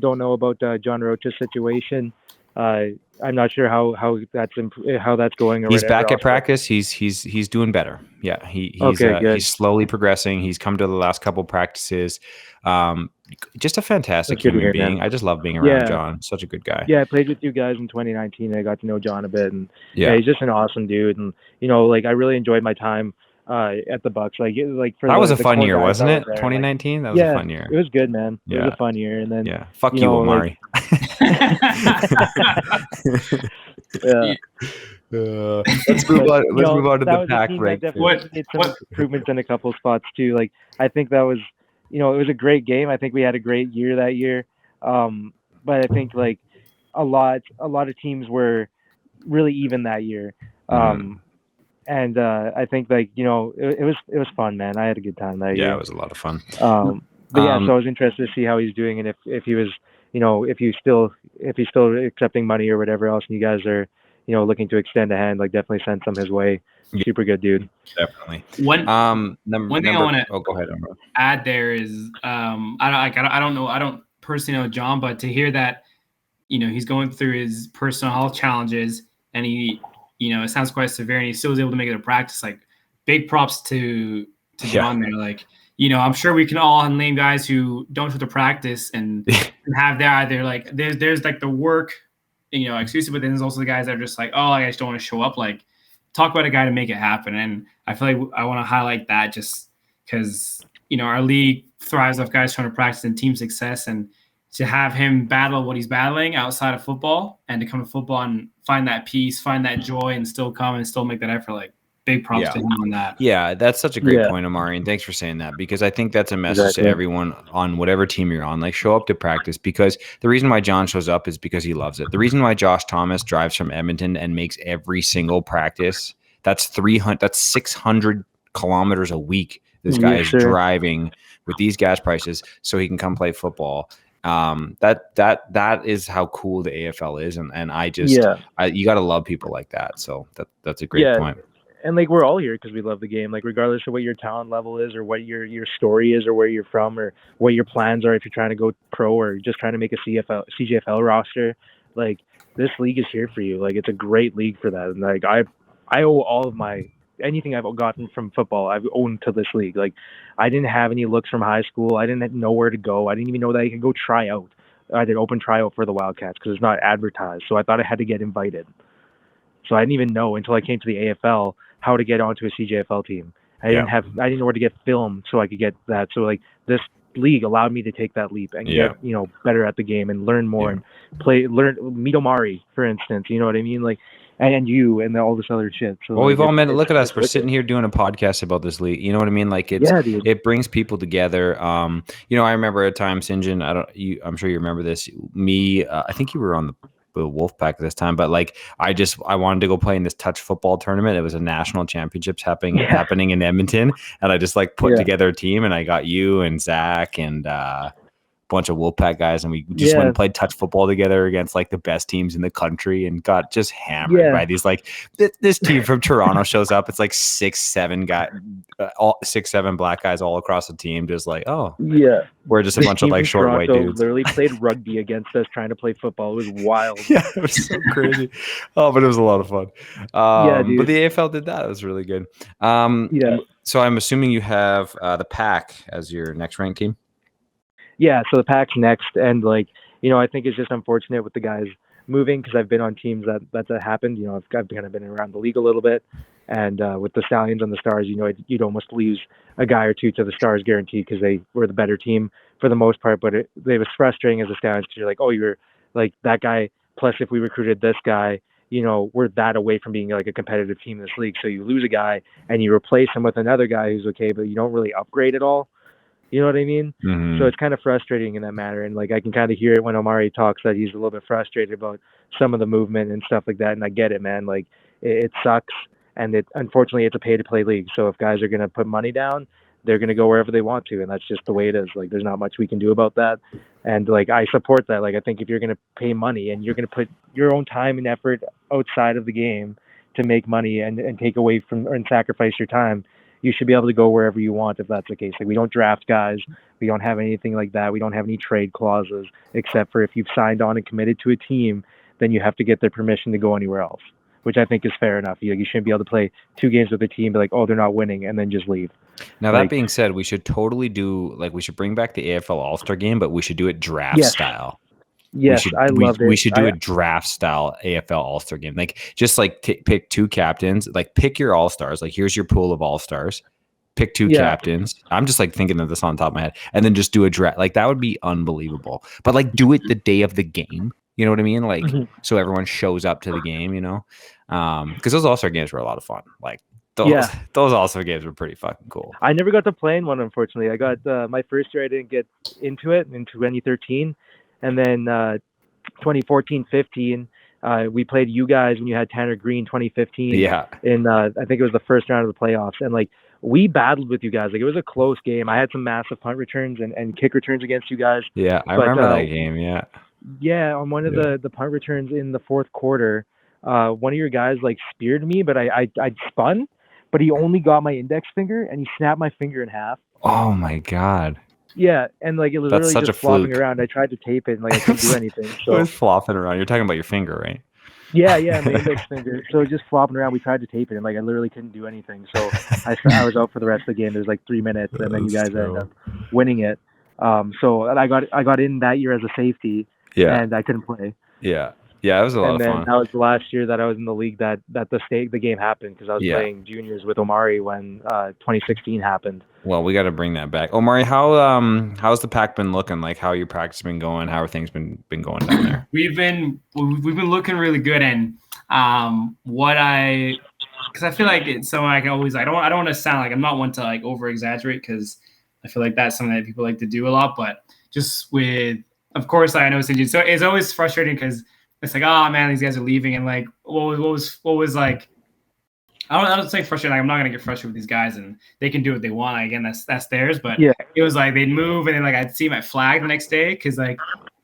S3: don't know about John Rocha's situation, I'm not sure how that's going.
S1: He's back at practice. He's doing better. Yeah, he's slowly progressing. He's come to the last couple practices. Just a fantastic human being. I just love being around John. Such a good guy.
S3: Yeah, I played with you guys in 2019. I got to know John a bit, and he's just an awesome dude. And I really enjoyed my time at the Bucks. That
S1: was a fun year, wasn't it? 2019. That was a fun year.
S3: It was good, man. It was a fun year. And then
S1: fuck you, Omari. Let's move on to the pack rank.
S3: Made some improvements in a couple of spots too. I think that was, it was a great game. I think we had a great year that year. But I think a lot of teams were really even that year. And I think it was fun, man. I had a good time that year.
S1: Yeah, it was a lot of fun.
S3: So I was interested to see how he's doing, and if he was, if he's still accepting money or whatever else, and you guys are, looking to extend a hand, definitely send some his way. Super good dude.
S1: Definitely.
S2: One thing I want to
S1: go ahead,
S2: add there is I don't personally know John, but to hear that he's going through his personal health challenges and he. It sounds quite severe, and he still was able to make it a practice. Big props to John there. I'm sure we can all name guys who don't have to practice and have their either there's the work, excuse, but then there's also the guys that are just I just don't want to show up. Talk about a guy to make it happen, and I feel like I want to highlight that just because our league thrives off guys trying to practice and team success, and to have him battle what he's battling outside of football and to come to football and find that peace, find that joy, and still come and still make that effort. Big props to him on that.
S1: Yeah, that's such a great point, Omari, and thanks for saying that, because I think that's a message to everyone on whatever team you're on. Show up to practice, because the reason why John shows up is because he loves it. The reason why Josh Thomas drives from Edmonton and makes every single practice, that's 600 kilometers a week. This guy is driving with these gas prices so he can come play football. That is how cool the AFL is, and I just you got to love people like that. So that's a great point.
S3: And we're all here because we love the game. Regardless of what your talent level is, or what your story is, or where you're from, or what your plans are, if you're trying to go pro or just trying to make a CJFL roster, this league is here for you. Like, it's a great league for that. And like, I owe all of anything I've gotten from football, I've owned to this league. Like, I didn't have any looks from high school. I didn't know where to go. I didn't even know that I could go try out. I did open tryout for the Wildcats because it's not advertised. So I thought I had to get invited. So I didn't even know until I came to the AFL how to get onto a CJFL team. I didn't know where to get film so I could get that. So like, this league allowed me to take that leap and get, better at the game and learn more and meet Omari, for instance. You know what I mean? Like, and you and all this other shit. So
S1: well, we've all met. Look at us. We're sitting here doing a podcast about this league. You know what I mean? Like, it brings people together. I remember a time, Sinjin, I'm sure you remember this. Me, I think you were on the Wolfpack at this time, but like, I wanted to go play in this touch football tournament. It was a national championships happening in Edmonton, and I just like put together a team, and I got you and Zach and bunch of Wolfpack guys, and we just went and played touch football together against like the best teams in the country, and got just hammered by these like this team from Toronto shows up. It's like 6-7 black guys all across the team, just like we're just a bunch of like short white dudes.
S3: Literally played rugby against us trying to play football. It was wild.
S1: It was so crazy. But it was a lot of fun. But the AFL did that. It was really good. So I'm assuming you have the Pack as your next ranked team.
S3: Yeah, so the Pack's next, and like, I think it's just unfortunate with the guys moving, because I've been on teams that's happened. I've kind of been around the league a little bit, and with the Stallions and the Stars, you'd almost lose a guy or two to the Stars guaranteed, because they were the better team for the most part. But it was frustrating as a Stallions, because you're like, oh, you're like that guy. Plus, if we recruited this guy, we're that away from being like a competitive team in this league. So you lose a guy and you replace him with another guy who's okay, but you don't really upgrade at all. You know what I mean?
S1: Mm-hmm.
S3: So it's kind of frustrating in that matter. And like, I can kind of hear it when Omari talks that he's a little bit frustrated about some of the movement and stuff like that. And I get it, man. Like, it sucks. And unfortunately, it's a pay to play league. So if guys are going to put money down, they're going to go wherever they want to. And that's just the way it is. Like, there's not much we can do about that. And like, I support that. Like, I think if you're going to pay money and you're going to put your own time and effort outside of the game to make money and take away from and sacrifice your time, you should be able to go wherever you want if that's the case. Like, we don't draft guys. We don't have anything like that. We don't have any trade clauses, except for if you've signed on and committed to a team, then you have to get their permission to go anywhere else, which I think is fair enough. You shouldn't be able to play 2 games with a team, be like, oh, they're not winning, and then just leave.
S1: Now, that being said, we should totally we should bring back the AFL All-Star game, but we should do it draft style.
S3: Yes, I love it.
S1: We should do a draft style AFL All-Star game. Like, just like pick 2 captains, like pick your All-Stars. Like, here's your pool of All-Stars. Pick 2 captains. I'm just like thinking of this on top of my head, and then just do a draft. Like, that would be unbelievable. But like, do it the day of the game. You know what I mean? Like, so everyone shows up to the game, because those All-Star games were a lot of fun. Like, those All-Star games were pretty fucking cool.
S3: I never got to play in one, unfortunately. I got my first year, I didn't get into it in 2013. And then 2014-15, we played you guys when you had Tanner Green 2015.
S1: Yeah.
S3: In I think it was the first round of the playoffs. And like, we battled with you guys. Like, it was a close game. I had some massive punt returns and kick returns against you guys.
S1: Yeah, I remember that game. Yeah.
S3: Yeah, on one of the punt returns in the fourth quarter, one of your guys like speared me, but I spun, but he only got my index finger and he snapped my finger in half.
S1: Oh my God.
S3: Yeah, and like, it was literally just flopping around. I tried to tape it and like, I couldn't do anything. So
S1: it was flopping around. You're talking about your finger, right?
S3: Yeah, my index finger. So just flopping around. We tried to tape it and like, I literally couldn't do anything. So I was out for the rest of the game. There's like 3 minutes, and then you guys ended up winning it. So I got in that year as a safety.
S1: Yeah.
S3: And I couldn't play.
S1: Yeah. Yeah, it was a lot of fun.
S3: And then that was the last year that I was in the league that the game happened, because I was playing juniors with Omari when 2016 happened.
S1: Well, we got to bring that back. Omari, how's the Pack been looking? Like, how your practice been going? How are things been going down there?
S2: We've been looking really good, and because I feel like it's something I can always, I don't want to sound like, I'm not one to like over exaggerate, because I feel like that's something that people like to do a lot, but just with, of course, I know so it's always frustrating, because it's like, oh man, these guys are leaving, and like, what was like, I don't say frustrated. Like, I'm not gonna get frustrated with these guys, and they can do what they want. Again, that's theirs. But it was like they'd move, and then like I'd see my flag the next day, because like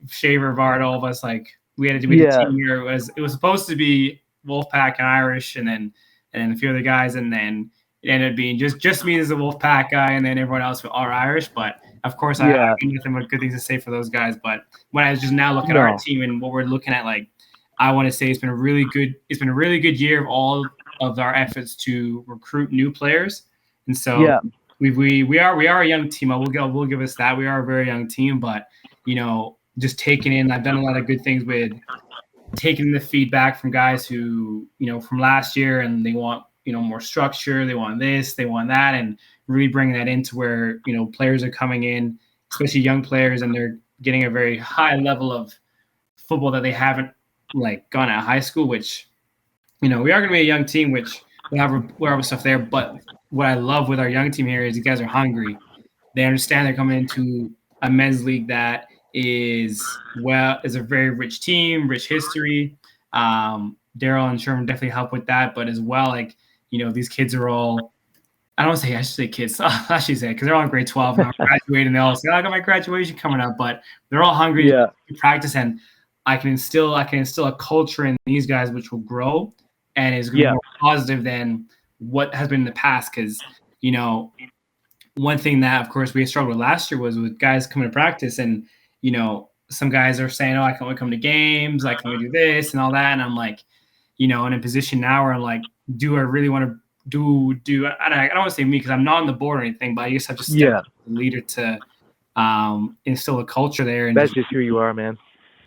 S2: Shaver, Vard, all of us, like we had to be the team here. It was supposed to be Wolfpack and Irish, and then a few other guys, and then it ended up being just me as a Wolfpack guy, and then everyone else are Irish. But of course, I have nothing but good things to say for those guys. But when I was just now looking at our team and what we're looking at, like, I want to say it's been a really good year of all of our efforts to recruit new players. And so we are a young team. We'll give us that. We are a very young team, but just taking in, I've done a lot of good things with taking the feedback from guys who, from last year, and they want, more structure, they want this, they want that, and really bringing that into where, players are coming in, especially young players, and they're getting a very high level of football that they haven't gone at high school, which, we are going to be a young team, which we'll have stuff there. But what I love with our young team here is you guys are hungry. They understand they're coming into a men's league that is a very rich team, rich history. Daryl and Sherman definitely help with that, but as well, these kids are all, I should say kids, I should say, because they're all in grade 12 now, graduating. They all say, I got my graduation coming up, but they're all hungry to practice, and I can instill a culture in these guys which will grow and is going to be more positive than what has been in the past. Because, one thing that, of course, we struggled with last year was with guys coming to practice, and, some guys are saying, I can't come to games, I can do this and all that. And I'm like, in a position now where I'm like, do I really want to do I don't want to say me because I'm not on the board or anything, but I just have to step up as a leader to instill a culture there. And
S3: that's just who you are, man.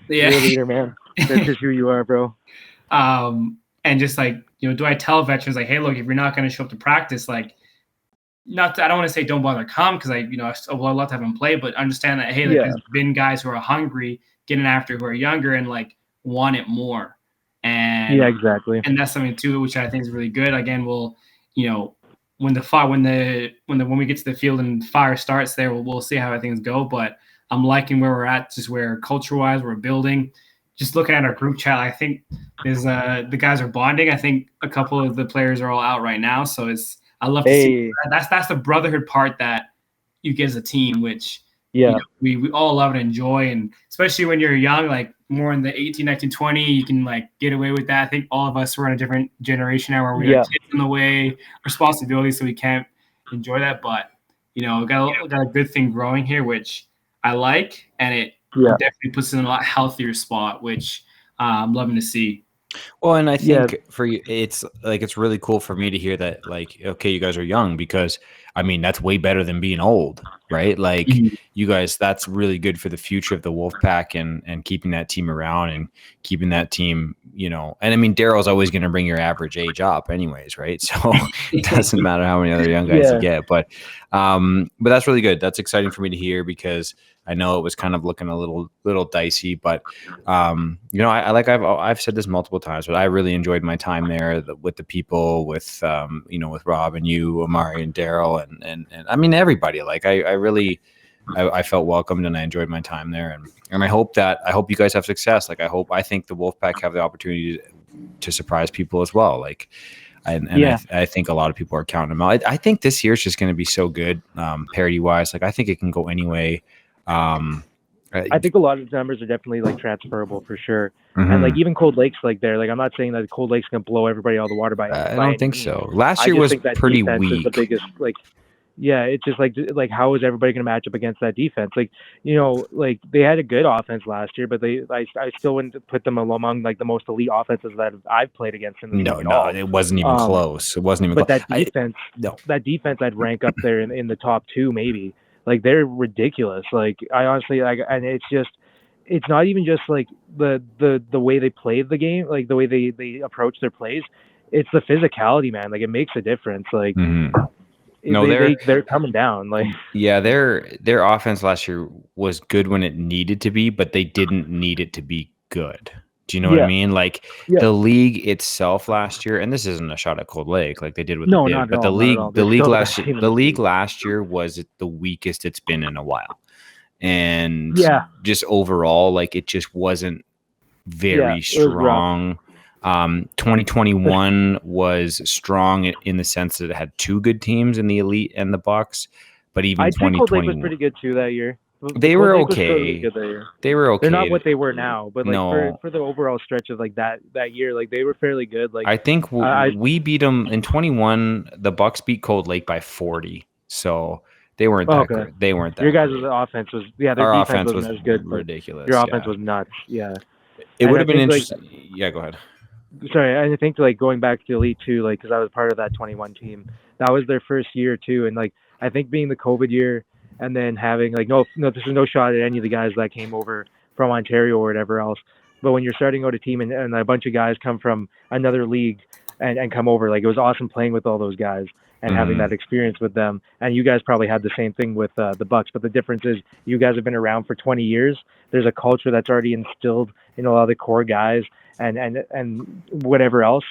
S2: Yeah.
S3: You're a leader, man. That's just who you are, bro.
S2: And just do I tell veterans hey, look, if you're not going to show up to practice, I don't want to say don't bother come, because I'd love to have them play, but understand that there's been guys who are hungry, getting after, who are younger and want it more. And
S3: exactly.
S2: And that's something too, which I think is really good. Again, we'll, when we get to the field and fire starts there, we'll see how things go. But I'm liking where we're at, just where culture-wise we're building. Just looking at our group chat, I think there's the guys are bonding. I think a couple of the players are all out right now, so I love to see that. That's the brotherhood part that you get as a team, which we all love and enjoy. And especially when you're young, more in the 18, 19, 20, you can get away with that. I think all of us were in a different generation now where we have kids in the way, responsibilities, so we can't enjoy that. But we got a good thing growing here, which I like, and it definitely puts us in a lot healthier spot, which I'm loving to see.
S1: Well, and I think for you, it's really cool for me to hear that, okay, you guys are young, because I mean, that's way better than being old, right? You guys, that's really good for the future of the Wolfpack and keeping that team around and keeping that team, and I mean, Daryl's always going to bring your average age up anyways, right? So it doesn't matter how many other young guys you get, but that's really good. That's exciting for me to hear, because I know it was kind of looking a little dicey, but I've said this multiple times, but I really enjoyed my time there with the people, with with Rob and you, Amari and Daryl, and I mean everybody. I felt welcomed, and I enjoyed my time there, and I hope you guys have success. I think the Wolfpack have the opportunity to surprise people as well. I think a lot of people are counting them out. I think this year's just going to be so good, parity wise. I think it can go any way.
S3: I think a lot of the numbers are definitely transferable for sure. And even Cold Lake's there. I'm not saying that Cold Lake's gonna blow everybody out of the water by
S1: I don't think so. Last year was pretty weak.
S3: The biggest it's just how is everybody gonna match up against that defense? They had a good offense last year, but I still wouldn't put them among the most elite offenses that I've played against in the league at all.
S1: It wasn't even close. It wasn't even close.
S3: That defense I'd rank up there in the top two maybe. They're ridiculous. I honestly and it's not even just the way they play the game, the way they approach their plays. It's the physicality, man. It makes a difference. They're coming down.
S1: Their offense last year was good when it needed to be, but they didn't need it to be good. Do you know what I mean? The league itself last year, and this isn't a shot at Cold Lake, they did what they did, but the league last year was the weakest it's been in a while, and just overall, it just wasn't very strong. 2021 was strong in the sense that it had two good teams in the elite and the Bucks, but even 2021
S3: Cold Lake was pretty good too that year.
S1: They were okay. They were okay.
S3: They're not what they were now, but for the overall stretch of that year, they were fairly good.
S1: I think we beat them in 21. The Bucks beat Cold Lake by 40, so they weren't that good. They weren't that.
S3: Your guys' offense was their
S1: our
S3: defense
S1: offense was
S3: as good.
S1: Ridiculous.
S3: Your offense was nuts. Yeah.
S1: It
S3: And
S1: would
S3: I
S1: have been
S3: think, like,
S1: interesting. Yeah, go ahead.
S3: sorry, I think like going back to Elite too, like because I was part of that 21 team, that was their first year too, and like I think being the COVID year and then having like no, this is no shot at any of the guys that came over from Ontario or whatever else, but when you're starting out a team and a bunch of guys come from another league and come over, like it was awesome playing with all those guys and having that experience with them. And you guys probably had the same thing with the Bucks, but the difference is you guys have been around for 20 years. There's a culture that's already instilled in a lot of the core guys and whatever else.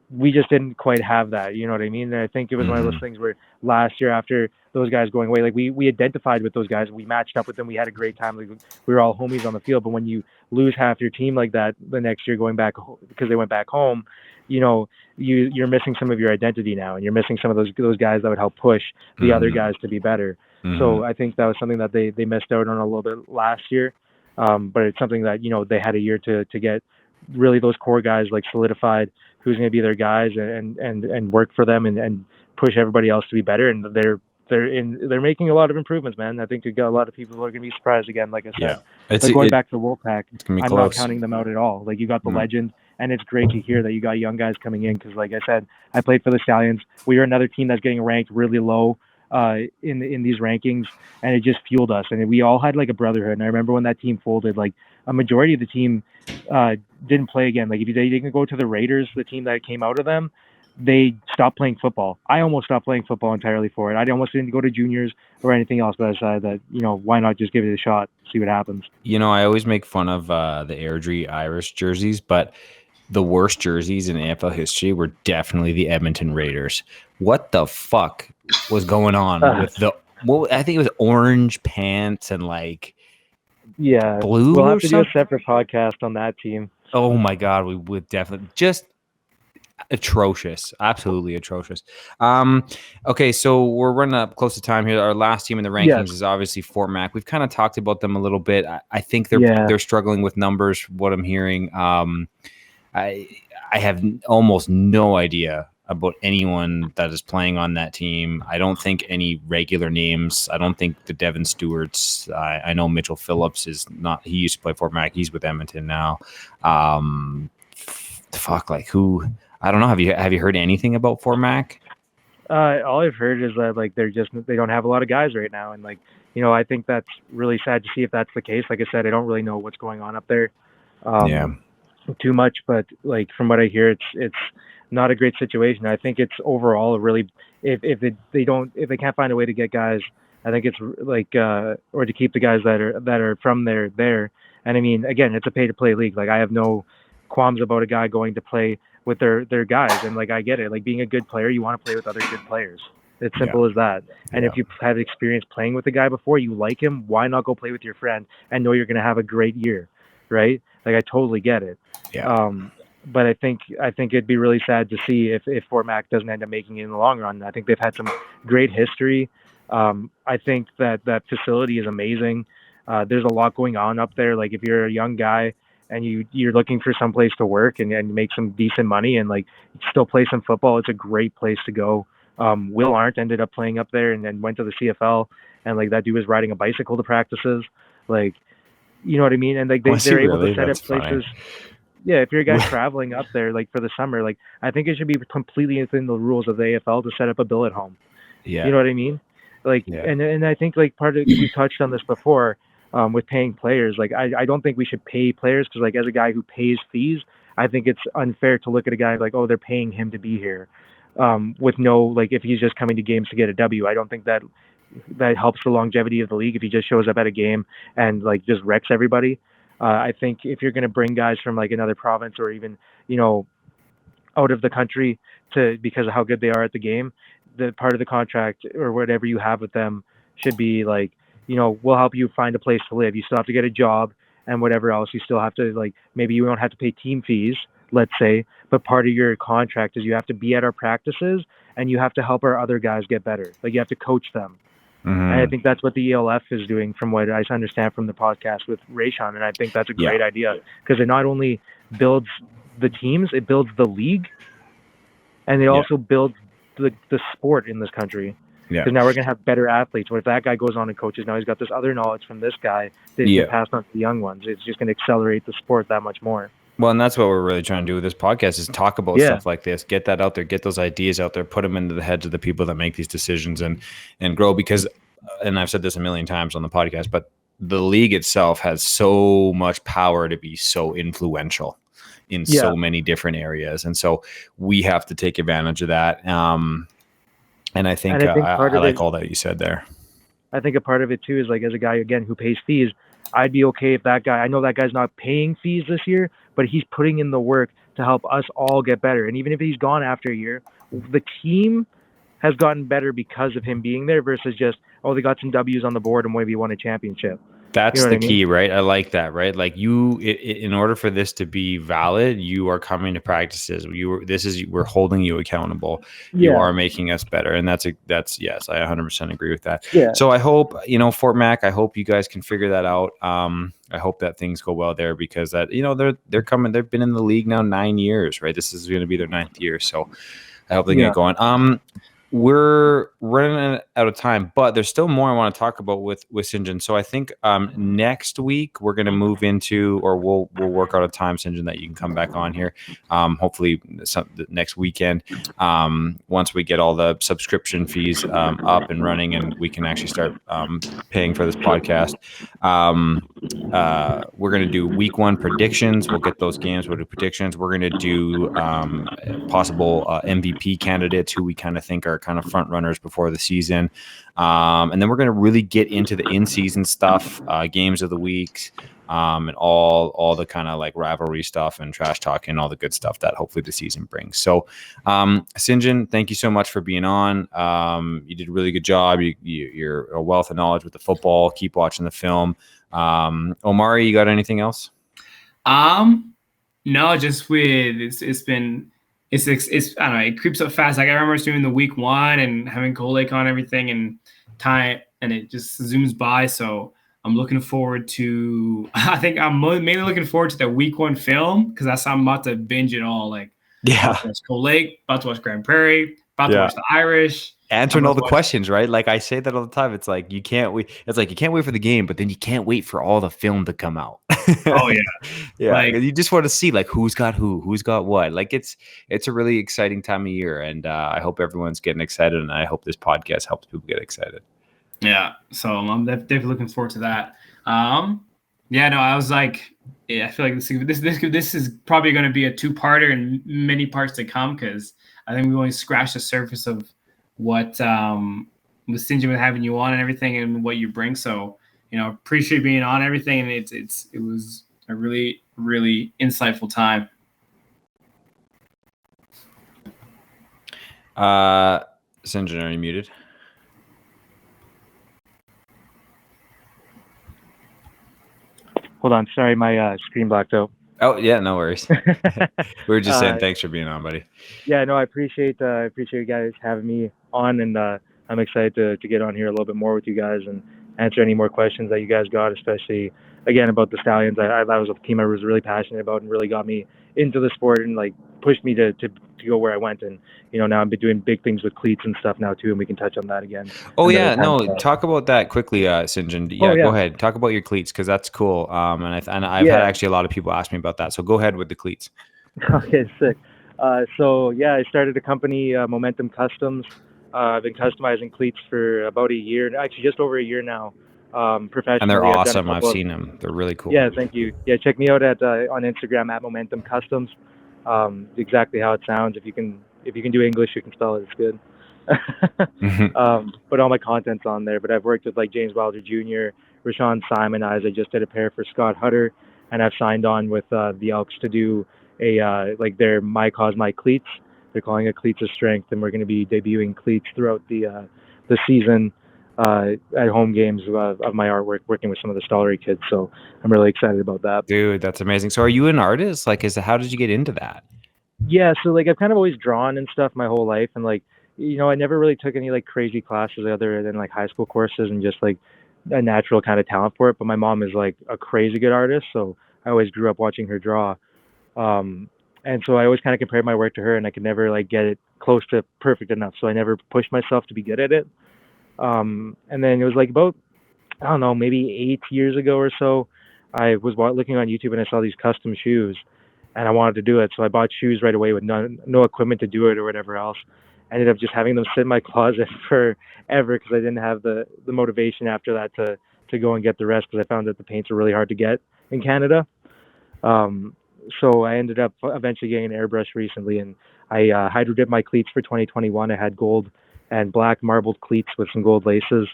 S3: We just didn't quite have that, you know what I mean? And I think it was one of those things where last year after those guys going away, like we identified with those guys, we matched up with them, we had a great time, like we were all homies on the field. But when you lose half your team like that the next year going back because they went back home, you know, you're missing some of your identity now, and you're missing some of those guys that would help push the other guys to be better. So I think that was something that they missed out on a little bit last year. But it's something that, you know, they had a year to get really those core guys like solidified who's going to be their guys and work for them and push everybody else to be better. And they're making a lot of improvements, man. I think you got a lot of people who are going to be surprised again. Like I said, like going back to the Wolfpack, I'm not counting them out at all. Like you got the legend, and it's great to hear that you got young guys coming in. Because like I said, I played for the Stallions. We are another team that's getting ranked really low in these rankings, and it just fueled us. And we all had like a brotherhood. And I remember when that team folded, like a majority of the team didn't play again. Like if they didn't go to the Raiders, the team that came out of them, they stopped playing football. I almost stopped playing football entirely for it. I almost didn't go to juniors or anything else, but I decided that, you know, why not just give it a shot, see what happens.
S1: You know, I always make fun of the Airdrie Irish jerseys, but the worst jerseys in AFL history were definitely the Edmonton Raiders. What the fuck was going on with I think it was orange pants and like blue.
S3: We'll have
S1: or
S3: to
S1: something?
S3: do a separate podcast on that team.
S1: Oh my God, we would definitely just atrocious, absolutely atrocious. Okay, so we're running up close to time here. Our last team in the rankings is obviously Fort Mac. We've kind of talked about them a little bit. I think they're struggling with numbers. What I'm hearing, I have almost no idea about anyone that is playing on that team. I don't think any regular names. I don't think the Devin Stewarts. I know Mitchell Phillips is not. He used to play Fort Mac. He's with Edmonton now. Fuck, like who? I don't know. Have you heard anything about Fort Mac?
S3: All I've heard is that like they don't have a lot of guys right now, and like, you know, I think that's really sad to see if that's the case. Like I said, I don't really know what's going on up there too much, but like from what I hear, it's not a great situation. I think it's overall a really if they can't find a way to get guys, I think it's like or to keep the guys that are from there. And I mean, again, it's a pay to play league. Like I have no qualms about a guy going to play with their guys, and like I get it. Like being a good player, you want to play with other good players. It's simple as that. And if you've had experience playing with a guy before, you like him, why not go play with your friend and know you're going to have a great year, right? Like I totally get it. But I think it'd be really sad to see if Fort Mac doesn't end up making it in the long run. I think they've had some great history. I think that facility is amazing. There's a lot going on up there. Like if you're a young guy and you're looking for some place to work and make some decent money and like still play some football, it's a great place to go. Will Arndt ended up playing up there and then went to the CFL, and like that dude was riding a bicycle to practices. Like, you know what I mean? And like they're able to set up places. Yeah, if you're a guy traveling up there like for the summer, like I think it should be completely within the rules of the AFL to set up a billet home. Yeah, you know what I mean? Like, and I think like part of we touched on this before with paying players. Like I don't think we should pay players because like as a guy who pays fees, I think it's unfair to look at a guy like, oh, they're paying him to be here with no like if he's just coming to games to get a W. I don't think that helps the longevity of the league if he just shows up at a game and like just wrecks everybody. I think if you're going to bring guys from like another province or even, you know, out of the country because of how good they are at the game, the part of the contract or whatever you have with them should be like, you know, we'll help you find a place to live. You still have to get a job and whatever else. You still have to like, maybe you don't have to pay team fees, let's say, but part of your contract is you have to be at our practices and you have to help our other guys get better. Like you have to coach them. And I think that's what the ELF is doing from what I understand from the podcast with Rayshawn. And I think that's a great idea because it not only builds the teams, it builds the league, and it also builds the sport in this country.
S1: Yeah.
S3: Because now we're going to have better athletes. What if that guy goes on and coaches? Now he's got this other knowledge from this guy that he
S1: Yeah.
S3: can pass on to the young ones. It's just going to accelerate the sport that much more.
S1: Well, and that's what we're really trying to do with this podcast is talk about stuff like this, get that out there, get those ideas out there, put them into the heads of the people that make these decisions and grow. Because, and I've said this a million times on the podcast, but the league itself has so much power to be so influential in so many different areas. And so we have to take advantage of that. And I think I like all that you said there.
S3: I think a part of it too is like, as a guy, again, who pays fees, I'd be okay if that guy, I know that guy's not paying fees this year, but he's putting in the work to help us all get better. And even if he's gone after a year, the team has gotten better because of him being there versus just, oh, they got some W's on the board and maybe won a championship.
S1: That's the key, right? I like that, right? Like in order for this to be valid, you are coming to practices. We're holding you accountable. You are making us better. And that's yes, I 100% agree with that.
S3: Yeah.
S1: So I hope, Fort Mac, I hope you guys can figure that out. I hope that things go well there because that, they're coming, they've been in the league now 9 years, right? This is going to be their 9th year. So I hope they get going. We're running out of time, but there's still more I want to talk about with St. John. So I think next week we're going to move into, or we'll work out a time, St. John, that you can come back on here. Hopefully next weekend, once we get all the subscription fees up and running, and we can actually start paying for this podcast. We're going to do week 1 predictions. We'll get those games. We'll do predictions. We're going to do possible MVP candidates who we kind of think are kind of front runners before the season. And then we're going to really get into the in-season stuff, games of the week, and all the kind of like rivalry stuff and trash talk and all the good stuff that hopefully the season brings. So, St. John, thank you so much for being on. You did a really good job. You're a wealth of knowledge with the football. Keep watching the film. Omari, you got anything else?
S2: No, just with it's I don't know, it creeps up fast. Like I remember doing the week 1 and having Cold Lake on everything and time, and it just zooms by. So I'm looking forward to, I think I'm mainly looking forward to the week 1 film because I'm about to binge it all. Like, about to watch Cold Lake, about to watch Grand Prairie, about to watch the Irish.
S1: Answering all the questions, right? Like I say that all the time. It's like you can't wait. It's like you can't wait for the game, but then you can't wait for all the film to come out.
S2: Oh yeah,
S1: yeah. Like, you just want to see like who's got who's got what. Like it's a really exciting time of year, and I hope everyone's getting excited, and I hope this podcast helps people get excited.
S2: Yeah, so I'm definitely looking forward to that. Yeah, no, I was like, I feel like this is probably going to be a 2-parter and many parts to come because I think we only scratched the surface of what was St. John with having you on and everything and what you bring. So, appreciate being on everything. And it was a really, really insightful time.
S1: St. John, are you muted?
S3: Hold on. Sorry, my screen blacked out.
S1: Oh yeah, no worries. We were just saying thanks for being on, buddy.
S3: Yeah, no, I appreciate you guys having me on, and I'm excited to get on here a little bit more with you guys and answer any more questions that you guys got, especially again about the Stallions. That was a team I was really passionate about and really got me into the sport and like pushed me to go where I went. And now I'm doing big things with cleats and stuff now too, and we can touch on that again.
S1: Oh yeah, no, talk about that quickly, St. John. Yeah, go ahead. Talk about your cleats because that's cool. And I've had actually a lot of people ask me about that. So go ahead with the cleats.
S3: Okay, sick. So yeah, I started a company, Momentum Customs. I've been customizing cleats for about a year, actually just over a year now. Professionally,
S1: and they're awesome. I've seen them. They're really cool.
S3: Yeah, thank you. Yeah, check me out on Instagram at Momentum Customs. Exactly how it sounds. If you can do English, you can spell it. It's good. But all my content's on there. But I've worked with like James Wilder Jr., Rashawn Simon. I just did a pair for Scott Hutter, and I've signed on with the Elks to do like their My Cause My Cleats. They're calling it Cleats of Strength, and we're going to be debuting cleats throughout the season at home games of my artwork, working with some of the Stollery kids. So I'm really excited about that.
S1: Dude, that's amazing. So are you an artist? Like, how did you get into that?
S3: Yeah, so like I've kind of always drawn and stuff my whole life, and like I never really took any like crazy classes other than like high school courses and just like a natural kind of talent for it. But my mom is like a crazy good artist, so I always grew up watching her draw. And so I always kind of compared my work to her, and I could never like get it close to perfect enough. So I never pushed myself to be good at it. And then it was like about, I don't know, maybe 8 years ago or so, I was looking on YouTube and I saw these custom shoes, and I wanted to do it. So I bought shoes right away with no equipment to do it or whatever else. I ended up just having them sit in my closet forever because I didn't have the motivation after that to go and get the rest, because I found that the paints are really hard to get in Canada. Um, so I ended up eventually getting an airbrush recently, and I hydro dipped my cleats for 2021. I had gold and black marbled cleats with some gold laces.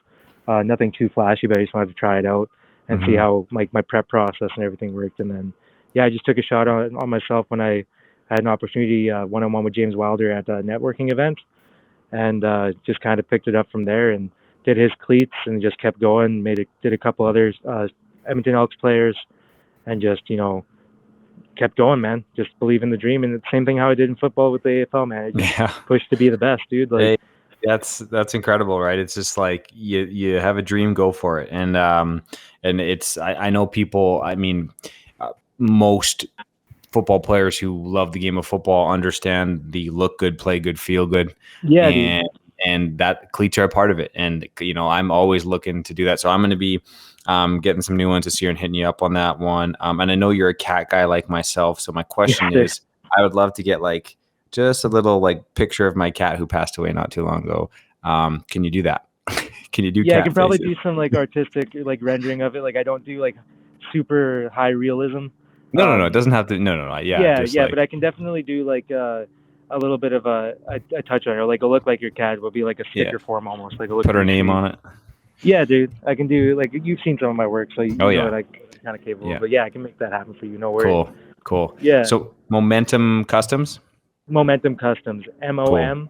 S3: Nothing too flashy, but I just wanted to try it out and see how my prep process and everything worked. And then, yeah, I just took a shot on myself when I had an opportunity one-on-one with James Wilder at a networking event, and just kind of picked it up from there and did his cleats and just kept going. Did a couple others, Edmonton Elks players, and just, kept going, man. Just believe in the dream. And the same thing how I did in football with the AFL, man. I just pushed to be the best, dude. Like,
S1: that's incredible, right? It's just like you have a dream, go for it. And it's I know people. I mean, most football players who love the game of football understand the look good, play good, feel good.
S3: Yeah,
S1: and that cleats are a part of it. And I'm always looking to do that. So I'm going to be getting some new ones this year and hitting you up on that one. And I know you're a cat guy like myself. So my question is, I would love to get like just a little like picture of my cat who passed away not too long ago. Can you do that? Can you do?
S3: Yeah,
S1: cat
S3: I can probably
S1: faces?
S3: do some like artistic like rendering of it. Like I don't do like super high realism.
S1: No. It doesn't have to. No. Yeah.
S3: But I can definitely do like a little bit of a touch on it. Like a look like your cat will be like a sticker form almost. Like a look.
S1: Put her name on it.
S3: Yeah, dude. I can do like you've seen some of my work, so you know that I'm kind of capable.
S1: Yeah.
S3: But yeah, I can make that happen for you. No worries.
S1: Cool.
S3: Yeah.
S1: So Momentum Customs.
S3: Momentum Customs. MOMENTUM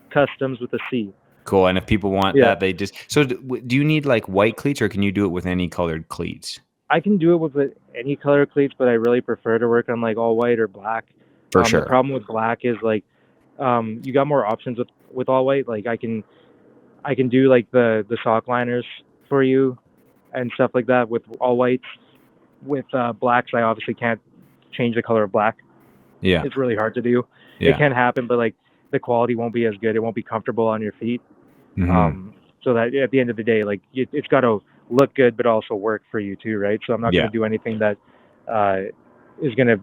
S3: Customs with a C.
S1: Cool. And if people want that, they just. So do you need like white cleats, or can you do it with any colored cleats?
S3: I can do it with any color cleats, but I really prefer to work on like all white or black.
S1: For sure.
S3: The problem with black is like you got more options with all white. Like I can do like the sock liners for you and stuff like that with all whites. With blacks, I obviously can't change the color of black.
S1: Yeah.
S3: It's really hard to do.
S1: Yeah.
S3: It can happen, but like the quality won't be as good. It won't be comfortable on your feet. So that at the end of the day, like it's got to look good, but also work for you too, right? So I'm not going to do anything that is going to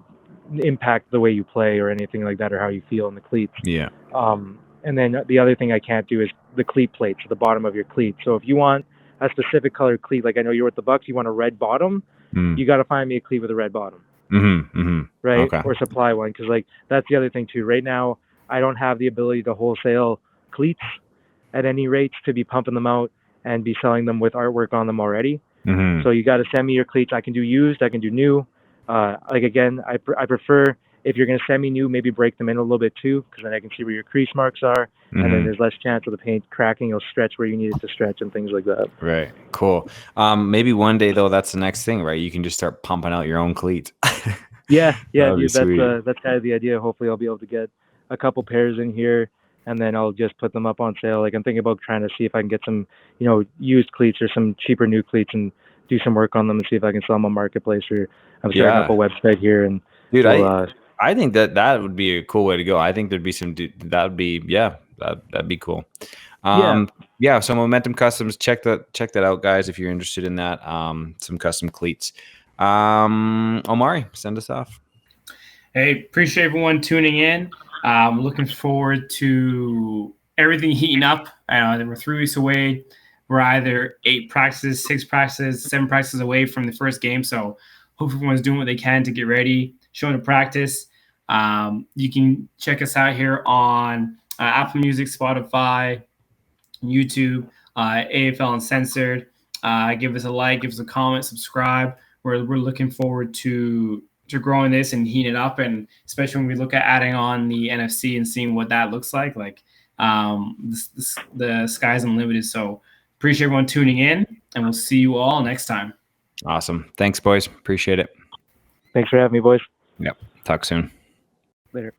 S3: impact the way you play or anything like that, or how you feel in the cleats.
S1: Yeah.
S3: And then the other thing I can't do is the cleat plates at the bottom of your cleat. So if you want a specific color cleat, like I know you're with the Bucks, you want a red bottom, you got to find me a cleat with a red bottom. Right?
S1: Okay.
S3: Or supply one, because like that's the other thing too. Right now, I don't have the ability to wholesale cleats at any rates to be pumping them out and be selling them with artwork on them already. So you got to send me your cleats. I can do used, I can do new. Like again, I prefer if you're going to send me new, maybe break them in a little bit too, because then I can see where your crease marks are, and then there's less chance of the paint cracking. It'll stretch where you need it to stretch and things like that.
S1: Right. Cool. Maybe one day though, that's the next thing, right? You can just start pumping out your own cleats.
S3: Yeah, dude,
S1: that's
S3: kind of the idea. Hopefully, I'll be able to get a couple pairs in here, and then I'll just put them up on sale. Like I'm thinking about trying to see if I can get some, used cleats or some cheaper new cleats and do some work on them and see if I can sell them on Marketplace, or I'm starting up a website here. And
S1: dude, I think that would be a cool way to go. I think there'd be that'd be cool. So Momentum Customs, check that out, guys, if you're interested in that. Some custom cleats. Omari, send us off.
S2: Hey, appreciate everyone tuning in. Looking forward to everything heating up. We're 3 weeks away. We're either 8 practices, 6 practices, 7 practices away from the first game. So hopefully everyone's doing what they can to get ready, showing to practice. You can check us out here on Apple Music, Spotify, YouTube, AFL Uncensored. Give us a like, give us a comment, subscribe. We're looking forward to growing this and heating it up, and especially when we look at adding on the NFC and seeing what that looks like. The sky's unlimited. So appreciate everyone tuning in, and we'll see you all next time.
S1: Awesome. Thanks, boys. Appreciate it.
S3: Thanks for having me, boys.
S1: Yep. Talk soon.
S3: Later.